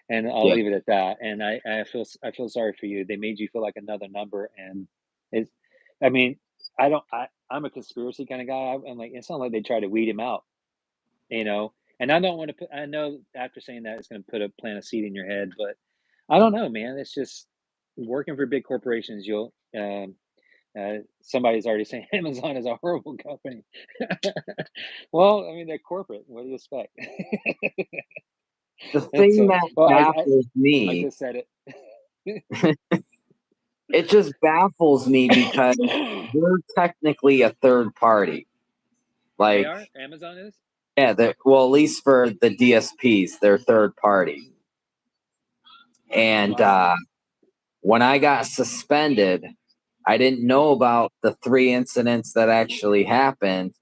and I'll yeah, leave it at that. And I feel sorry for you. They made you feel like another number, and it's. I mean, I'm a conspiracy kind of guy. I'm like, it's not like they try to weed him out, you know. And I don't want to put. I know after saying that, it's going to plant a seed in your head, but I don't know, man. It's just working for big corporations. Somebody's already saying Amazon is a horrible company. Well, I mean, they're corporate. What do you expect? the It's thing that well, baffles I me, just said it. it just baffles me because we're technically a third party. They Like, are. Amazon is. yeah, well, at least for the DSPs, they're third party. And Wow. when I got suspended, I didn't know about the 3 incidents that actually happened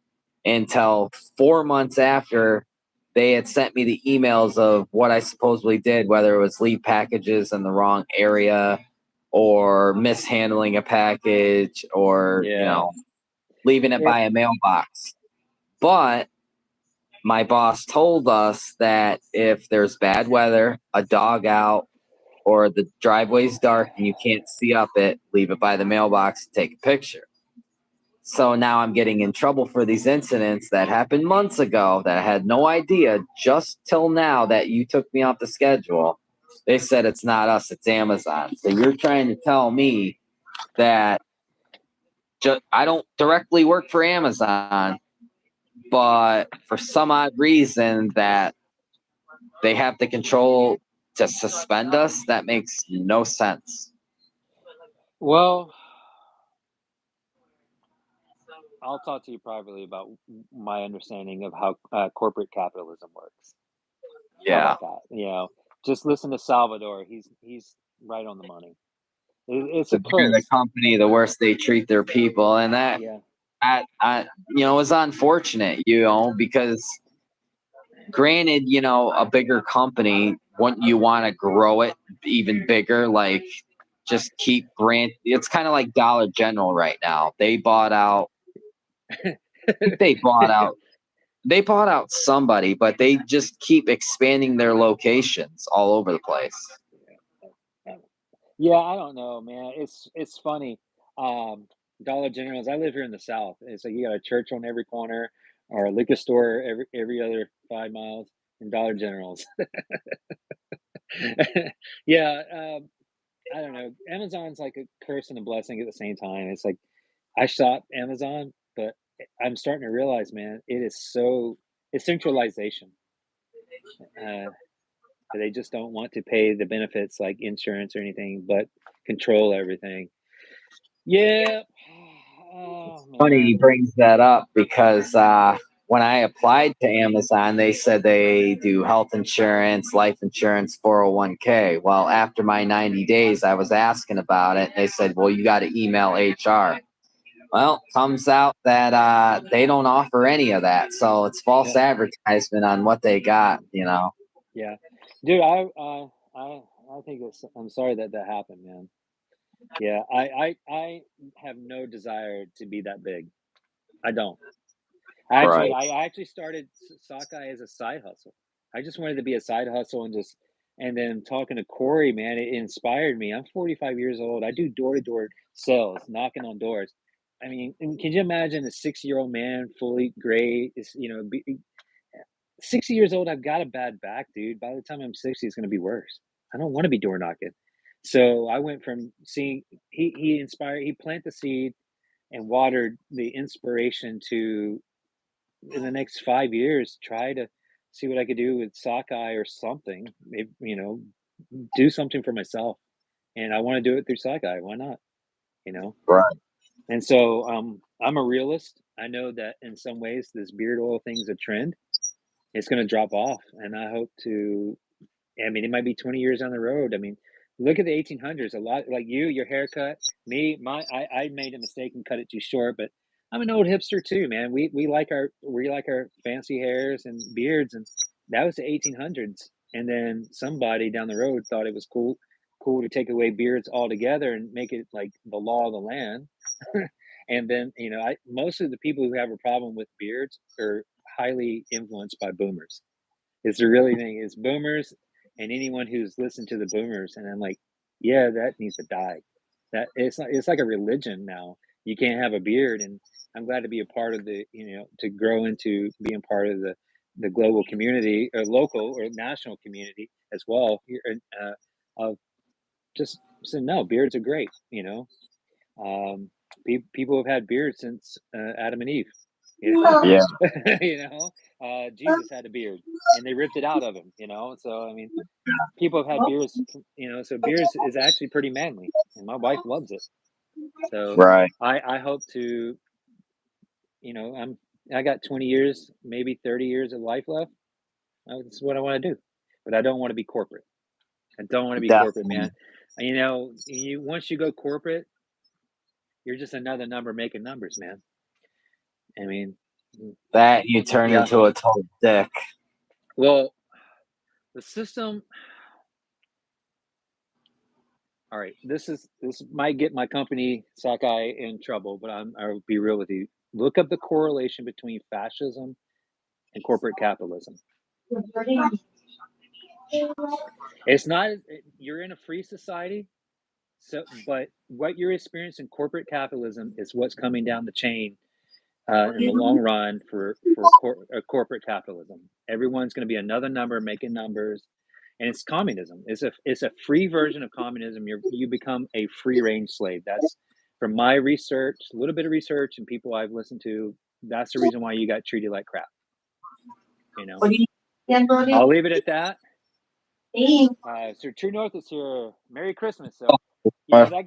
until 4 months after they had sent me the emails of what I supposedly did, whether it was leave packages in the wrong area or mishandling a package or, Yeah. leaving it It, by a mailbox. But my boss told us that if there's bad weather, a dog out, or the driveway's dark and you can't see up it, leave it by the mailbox and take a picture. So now I'm getting in trouble for these incidents that happened months ago that I had no idea just till now that you took me off the schedule. They said it's not us, it's Amazon. So you're trying to tell me that I don't directly work for Amazon, but for some odd reason that they have the control to suspend us? That makes no sense. well, I'll talk to you privately about my understanding of how corporate capitalism works. How Yeah. about that? Just listen to Salvador. He's right on the money. It's The a bigger the close. company, the worse they treat their people. And that, Yeah. is unfortunate, because granted, a bigger company, wouldn't you want to grow it even bigger? Like, just keep it's kind of like Dollar General right now. They bought out they bought out somebody, but they just keep expanding their locations all over the place. Yeah, I don't know, man. It's funny. Um, Dollar Generals. I live here in the South. It's like you got a church on every corner, or a liquor store every other 5 miles, and Dollar Generals. Yeah, I don't know. Amazon's like a curse and a blessing at the same time. It's like I shop Amazon, but I'm starting to realize, man, it's centralization. Uh, They just don't want to pay the benefits like insurance or anything, but control everything. Yeah. Oh Funny he man. brings that up because when I applied to Amazon, they said they do health insurance, life insurance, 401k. Well, after my 90 days, I was asking about it. They said, well, you got to email HR. Well, comes out that they don't offer any of that. So it's false Yeah. advertisement on what they got, you know. Yeah. Dude, I think I'm sorry that that happened, man. Yeah, I have no desire to be that big. I don't. Right. I actually started Sockeye as a side hustle. I just wanted to be a side hustle and just, and then talking to Corey, man, it inspired me. I'm 45 years old. I do door to door sales, knocking on doors. I mean, and can you imagine a 6-year-old man, fully gray, is 60 years old? I've got a bad back, dude. By the time I'm 60, it's going to be worse. I don't want to be door knocking. So I went from seeing he inspired, he planted the seed and watered the inspiration to, in the next 5 years, try to see what I could do with Sockeye or something. Maybe, do something for myself. And I want to do it through Sockeye. Why not? You know? Right. And so I'm a realist. I know that in some ways this beard oil thing is a trend. It's going to drop off. And I hope to, I mean, it might be 20 years down the road. I mean, look at the 1800s. A lot like you, your haircut, me, I made a mistake and cut it too short, but I'm an old hipster too, man. We like our fancy hairs and beards, and that was the 1800s. And then somebody down the road thought it was cool to take away beards altogether and make it like the law of the land. And then, I most of the people who have a problem with beards are highly influenced by boomers. It's the really thing is boomers and anyone who's listened to the boomers, and I'm like, yeah, that needs to die. That it's like a religion now. You can't have a beard, and I'm glad to be a part of to grow into being part of the global community or local or national community as well. Here, of just saying no, beards are great. Um, people have had beards since Adam and Eve. You know, Yeah. Jesus had a beard, and they ripped it out of him. So I mean, people have had beards. So beards is actually pretty manly, and my wife loves it. So Right. I hope to. I got 20 years, maybe 30 years of life left. That's what I want to do, but I don't want to be corporate. I don't want to be corporate, Definitely. man. Once you go corporate, you're just another number making numbers, man. I mean, That you turn yeah. into a total dick. Well, the system. All right, this might get my company Sockeye in trouble, but I'll be real with you. Look up the correlation between fascism and corporate capitalism. It's not you're in a free society, but what you're experiencing corporate capitalism is what's coming down the chain in the long run for corporate capitalism. Everyone's going to be another number making numbers, and it's communism. It's a free version of communism. You become a free range slave. That's from my research, a little bit of research, and people I've listened to. That's the reason why you got treated like crap. I'll leave it at that. So True North is here. Merry Christmas. So yeah, that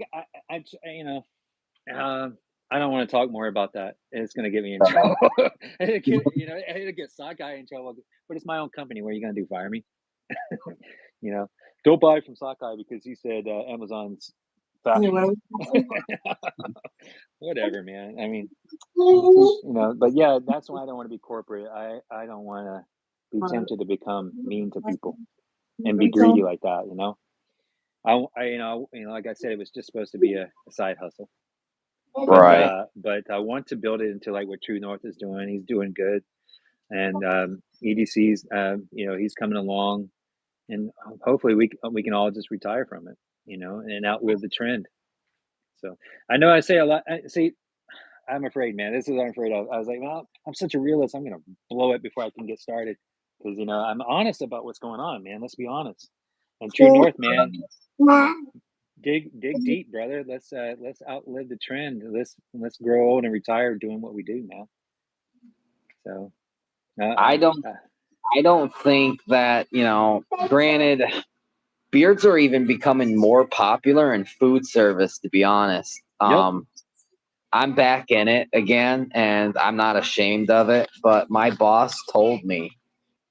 I don't want to talk more about that. It's going to get me in trouble. It'll get Sockeye in trouble. But it's my own company. What are you going to do? Fire me? you know, don't buy from Sockeye because he said Amazon's fat. Whatever, man. I mean, but yeah, that's why I don't want to be corporate. I don't want to be tempted to become mean to people and be greedy like that. Like I said, it was just supposed to be a side hustle. Right. But I want to build it into like what True North is doing. He's doing good, and EDC's, he's coming along, and hopefully we can all just retire from it, and outlive the trend. So I know I say a lot. See, I'm afraid, man. This is what I'm afraid of. I was like, well, I'm such a realist. I'm gonna blow it before I can get started because I'm honest about what's going on, man. Let's be honest. And True North, man, dig deep, brother. Let's outlive the trend. Let's grow old and retire doing what we do, man. So I don't I don't think that, granted, beards are even becoming more popular in food service, to be honest. Yep. I'm back in it again, and I'm not ashamed of it. But my boss told me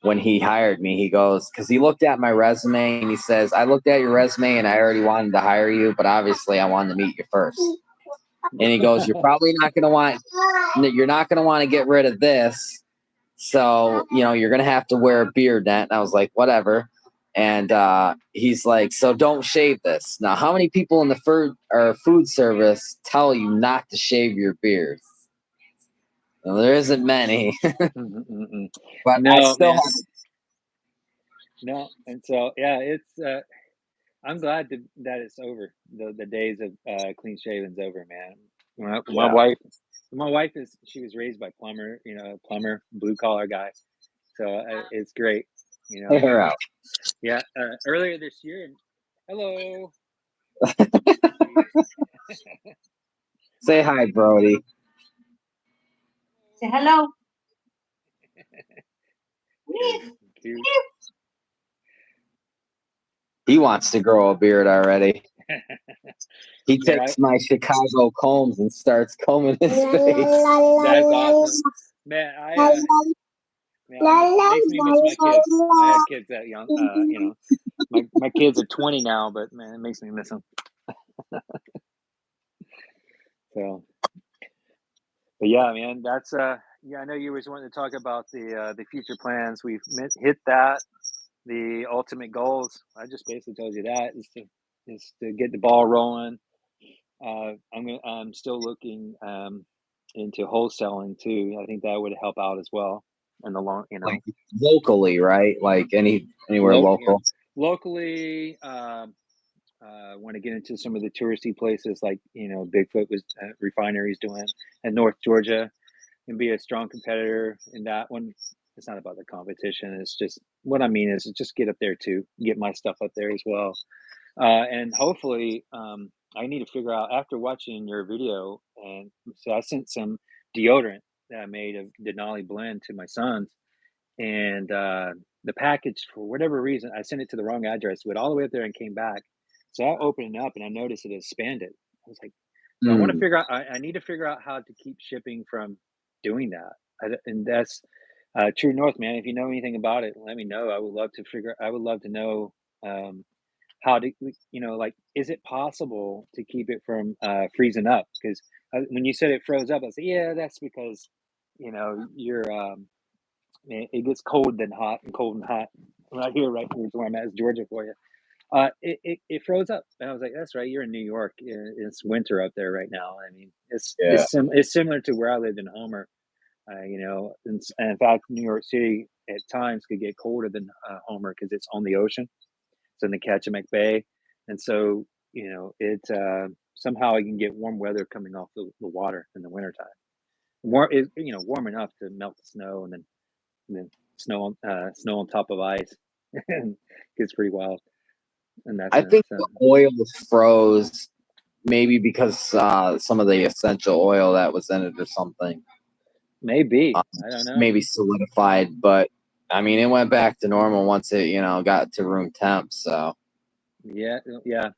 when he hired me, he goes, because he looked at my resume and he says, I looked at your resume and I already wanted to hire you, but obviously I wanted to meet you first. And he goes, you're not going to want to get rid of this. So, you're going to have to wear a beard net. And I was like, whatever. And he's like, so don't shave this. Now, how many people in the food service tell you not to shave your beard? Well, there isn't many, but I No, still man. have. No, and so yeah, it's. I'm glad that it's over. The days of clean shaven's over, man. My Yeah. wife she was raised by plumber, plumber, blue collar guy. So it's great, Hey, her out. Yeah, earlier this year. Hello. Say hi, Brody. Say hello. Cute. He wants to grow a beard already. He Yeah, takes my Chicago combs and starts combing his face. That's awesome, man. It makes me miss my kids. I had kids that young. My kids are 20 now, but man, it makes me miss them. So, but yeah, man, that's yeah. I know you was wanting to talk about the future plans. We've hit that. The ultimate goals. I just basically told you that is to get the ball rolling. I'm still looking into wholesaling too. I think that would help out as well in the long, Like locally, right? Like anywhere local. Locally. Want to get into some of the touristy places like Bigfoot was refineries doing in North Georgia and be a strong competitor in that one. It's not about the competition. It's just what I mean is just get up there too, get my stuff up there as well, and hopefully I need to figure out after watching your video. And so I sent some deodorant that I made of Denali blend to my sons, and the package for whatever reason I sent it to the wrong address. Went all the way up there and came back. So I opened it up and I noticed it expanded. I was like, so I want to figure out. I need to figure out how to keep shipping from doing that. And that's True North, man. If you know anything about it, let me know. I would love to figure. I would love to know how to, like, is it possible to keep it from freezing up? Because when you said it froze up, I said, yeah, that's because you're it gets cold then hot and cold and hot. Right here, right here's where I'm at, is Georgia for you. It froze up, and I was like, "That's right. You're in New York. It's winter up there right now. I mean, it's similar to where I lived in Homer. And in fact, New York City at times could get colder than Homer because it's on the ocean. It's in the Catchamack Bay, and so it somehow you can get warm weather coming off the water in the wintertime. Warm enough to melt the snow, and then snow on top of ice. It's pretty wild in that I sense. think the oil froze maybe because some of the essential oil that was in it or something. Maybe. I don't know. Maybe solidified, but I mean, it went back to normal once it, got to room temp. So Yeah. And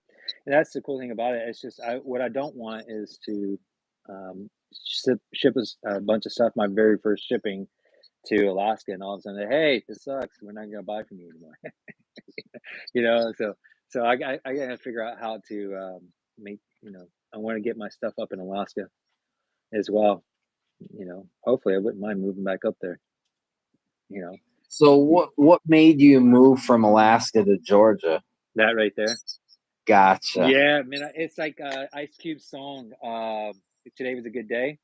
that's the cool thing about it. It's just what I don't want is to ship a bunch of stuff. My very first shipping to Alaska, and all of a sudden, hey, this sucks. We're not going to buy from you anymore. So I got to figure out how to make. I want to get my stuff up in Alaska as well. Hopefully, I wouldn't mind moving back up there. So what made you move from Alaska to Georgia? That right there. Gotcha. Yeah, man, it's like Ice Cube's song. Today was a good day.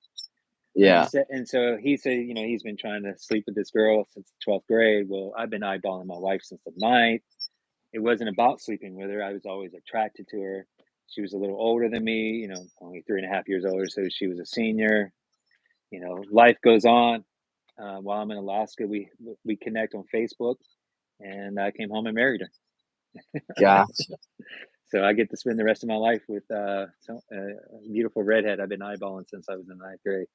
Yeah. And so he said, he's been trying to sleep with this girl since 12th grade. Well, I've been eyeballing my wife since the ninth. It wasn't about sleeping with her. I was always attracted to her. She was a little older than me, only 3.5 years older. So she was a senior. Life goes on. While I'm in Alaska, we connect on Facebook, and I came home and married her. Gotcha. So I get to spend the rest of my life with a beautiful redhead I've been eyeballing since I was in ninth grade.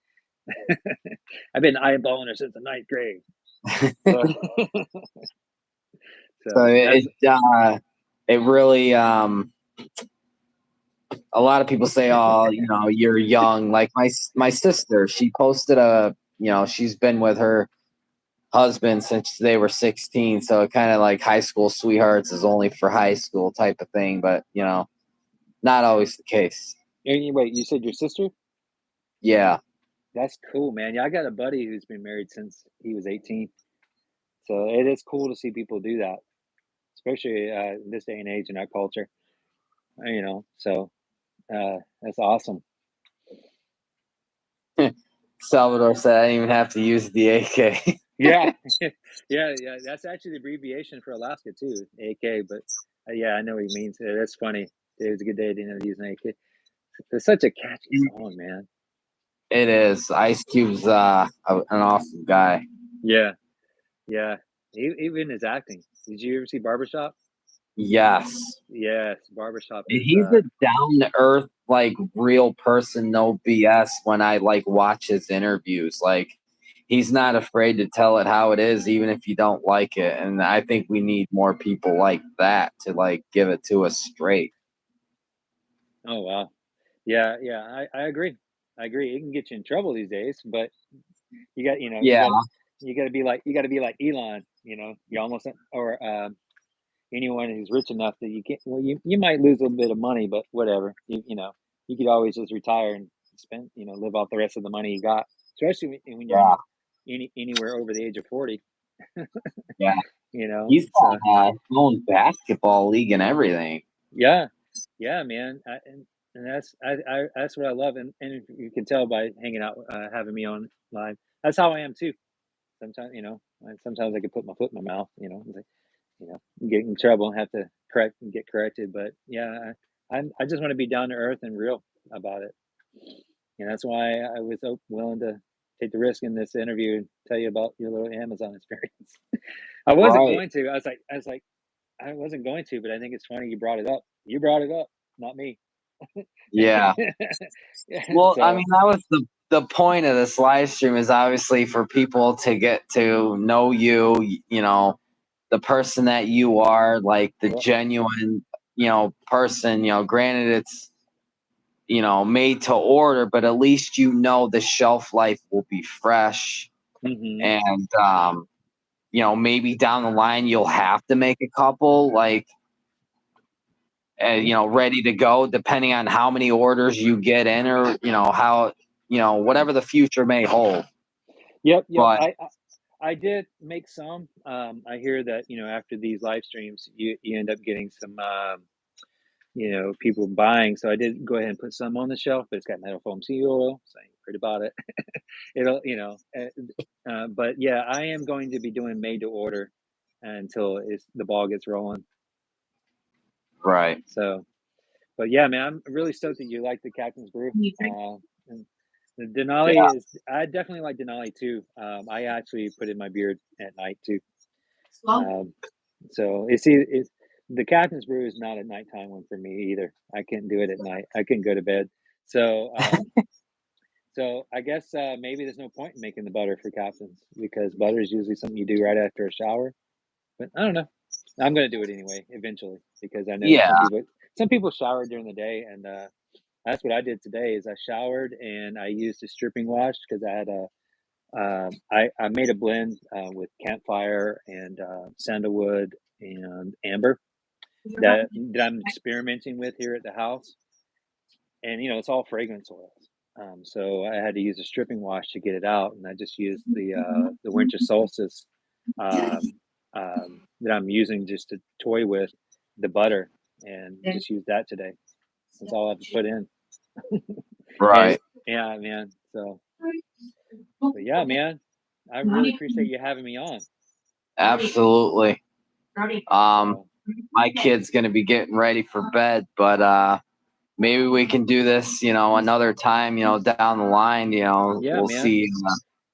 I've been eyeballing her since the ninth grade. So, So that's it really a lot of people say, "Oh, you're young." Like my sister, she posted she's been with her husband since they were 16, so kind of like high school sweethearts is only for high school type of thing, but not always the case. wait, you said your sister? Yeah. That's cool, man. Yeah, I got a buddy who's been married since he was 18. So it is cool to see people do that, especially in this day and age in our culture. So that's awesome. Salvador said I didn't even have to use the AK. Yeah, yeah. That's actually the abbreviation for Alaska too, AK. But yeah, I know what he means. That's funny. It was a good day. I didn't have to use an AK. It's such a catchy song, man. It is. Ice Cube's an awesome guy. Yeah, yeah. Even his acting. Did you ever see Barbershop? Yes. Yes, Barbershop is. He's a down to earth, like real person, no BS. When I like watch his interviews, like he's not afraid to tell it how it is, even if you don't like it. And I think we need more people like that to like give it to us straight. Oh wow. Yeah, yeah. I agree. I agree. It can get you in trouble these days, but you got Yeah, you got to be like Elon. You almost or anyone who's rich enough that you can't. Well, you might lose a little bit of money, but whatever. You could always just retire and spend. Live off the rest of the money you got. Especially when you're yeah, anywhere over the age of 40. yeah. He's got So his own basketball league and everything. yeah, yeah, man. And that's what I love, and you can tell by hanging out, having me on live. That's how I am too. Sometimes, sometimes I could put my foot in my mouth, it's like, get in trouble and have to correct and get corrected. But yeah, I just want to be down to earth and real about it. And that's why I was so willing to take the risk in this interview and tell you about your little Amazon experience. I wasn't Right. going to. I wasn't going to, but I think it's funny you brought it up. You brought it up, not me. Yeah. Yeah, Well, I so mean, that was the point of this live stream is obviously for people to get to know you, the person that you are, like the yeah. genuine, person, granted it's, made to order, but at least the shelf life will be fresh Hmm. and maybe down the line you'll have to make a couple like ready to go, depending on how many orders you get in, or how whatever the future may hold. Yep, yep. But I did make some. I hear that after these live streams, you end up getting some people buying. So I did go ahead and put some on the shelf, but it's got metal foam seal oil, so I ain't worried about it. It'll but yeah, I am going to be doing made to order until the ball gets rolling. right, So, but yeah, man, I'm really stoked that you like the Captain's Brew. And the yeah, Denali I definitely like Denali too. I actually put in my beard at night too. Um, so the Captain's Brew is not a nighttime one for me either. I can't do it at night. I couldn't go to bed. So, so I guess maybe there's no point in making the butter for Captain's because butter is usually something you do right after a shower. But I don't know. I'm gonna do it anyway eventually because I know yeah, some people shower during the day, and that's what I did today. Is I showered and I used a stripping wash because I had I made a blend with campfire and sandalwood and amber that I'm experimenting with here at the house, and it's all fragrance oils. So I had to use a stripping wash to get it out, and I just used the winter solstice um, that I'm using just to toy with the butter, and just use that today. That's all I have to put in. And right, yeah, man. So, but yeah, man, I really appreciate you having me on. absolutely. So My kid's gonna be getting ready for bed, but maybe we can do this, another time, down the line. yeah, We'll man. see.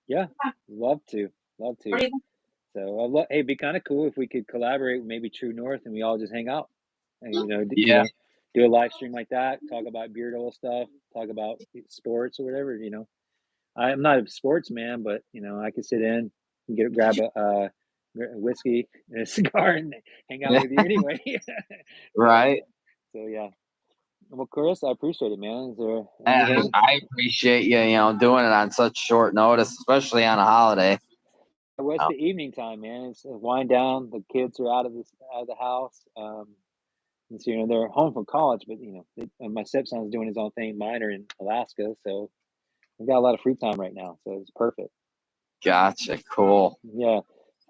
Yeah, love to, love to. So hey, it'd be kind of cool if we could collaborate with maybe True North and we all just hang out and Yeah, do a live stream like that, talk about beard oil stuff, talk about sports or whatever. I'm not a sports man, but I could sit in. grab a whiskey and a cigar and hang out with you anyway. Right. So yeah. Well, Chris, I appreciate it, man. Is there And anything? I appreciate you, doing it on such short notice, especially on a holiday. What's Oh, the evening time, man? It's wind down. The kids are out of the house. And so, they're home from college, but my stepson's doing his own thing. Mine are in Alaska, so we've got a lot of free time right now. So it's perfect. gotcha. Cool. Yeah,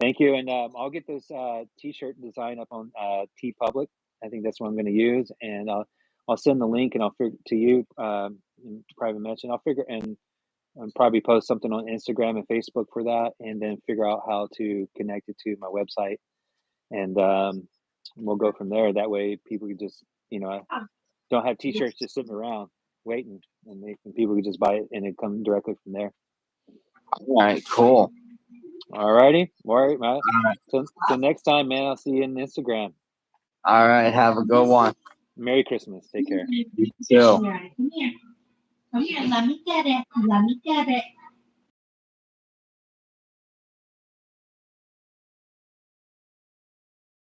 thank you. And I'll get this T-shirt design up on T Public. I think that's what I'm going to use, and I'll send the link and I'll figure to you in private mention. I'll figure and probably post something on Instagram and Facebook for that, and then figure out how to connect it to my website, and we'll go from there. That way, people can just don't have T-shirts just sitting around waiting, and people can just buy it and it come directly from there. All right. Cool. All righty, all right, Matt. All right. So next time, man, I'll see you on Instagram. All right. Have a good one. Merry Christmas. Take care. You too. Come here. Let me get it. Let me get it.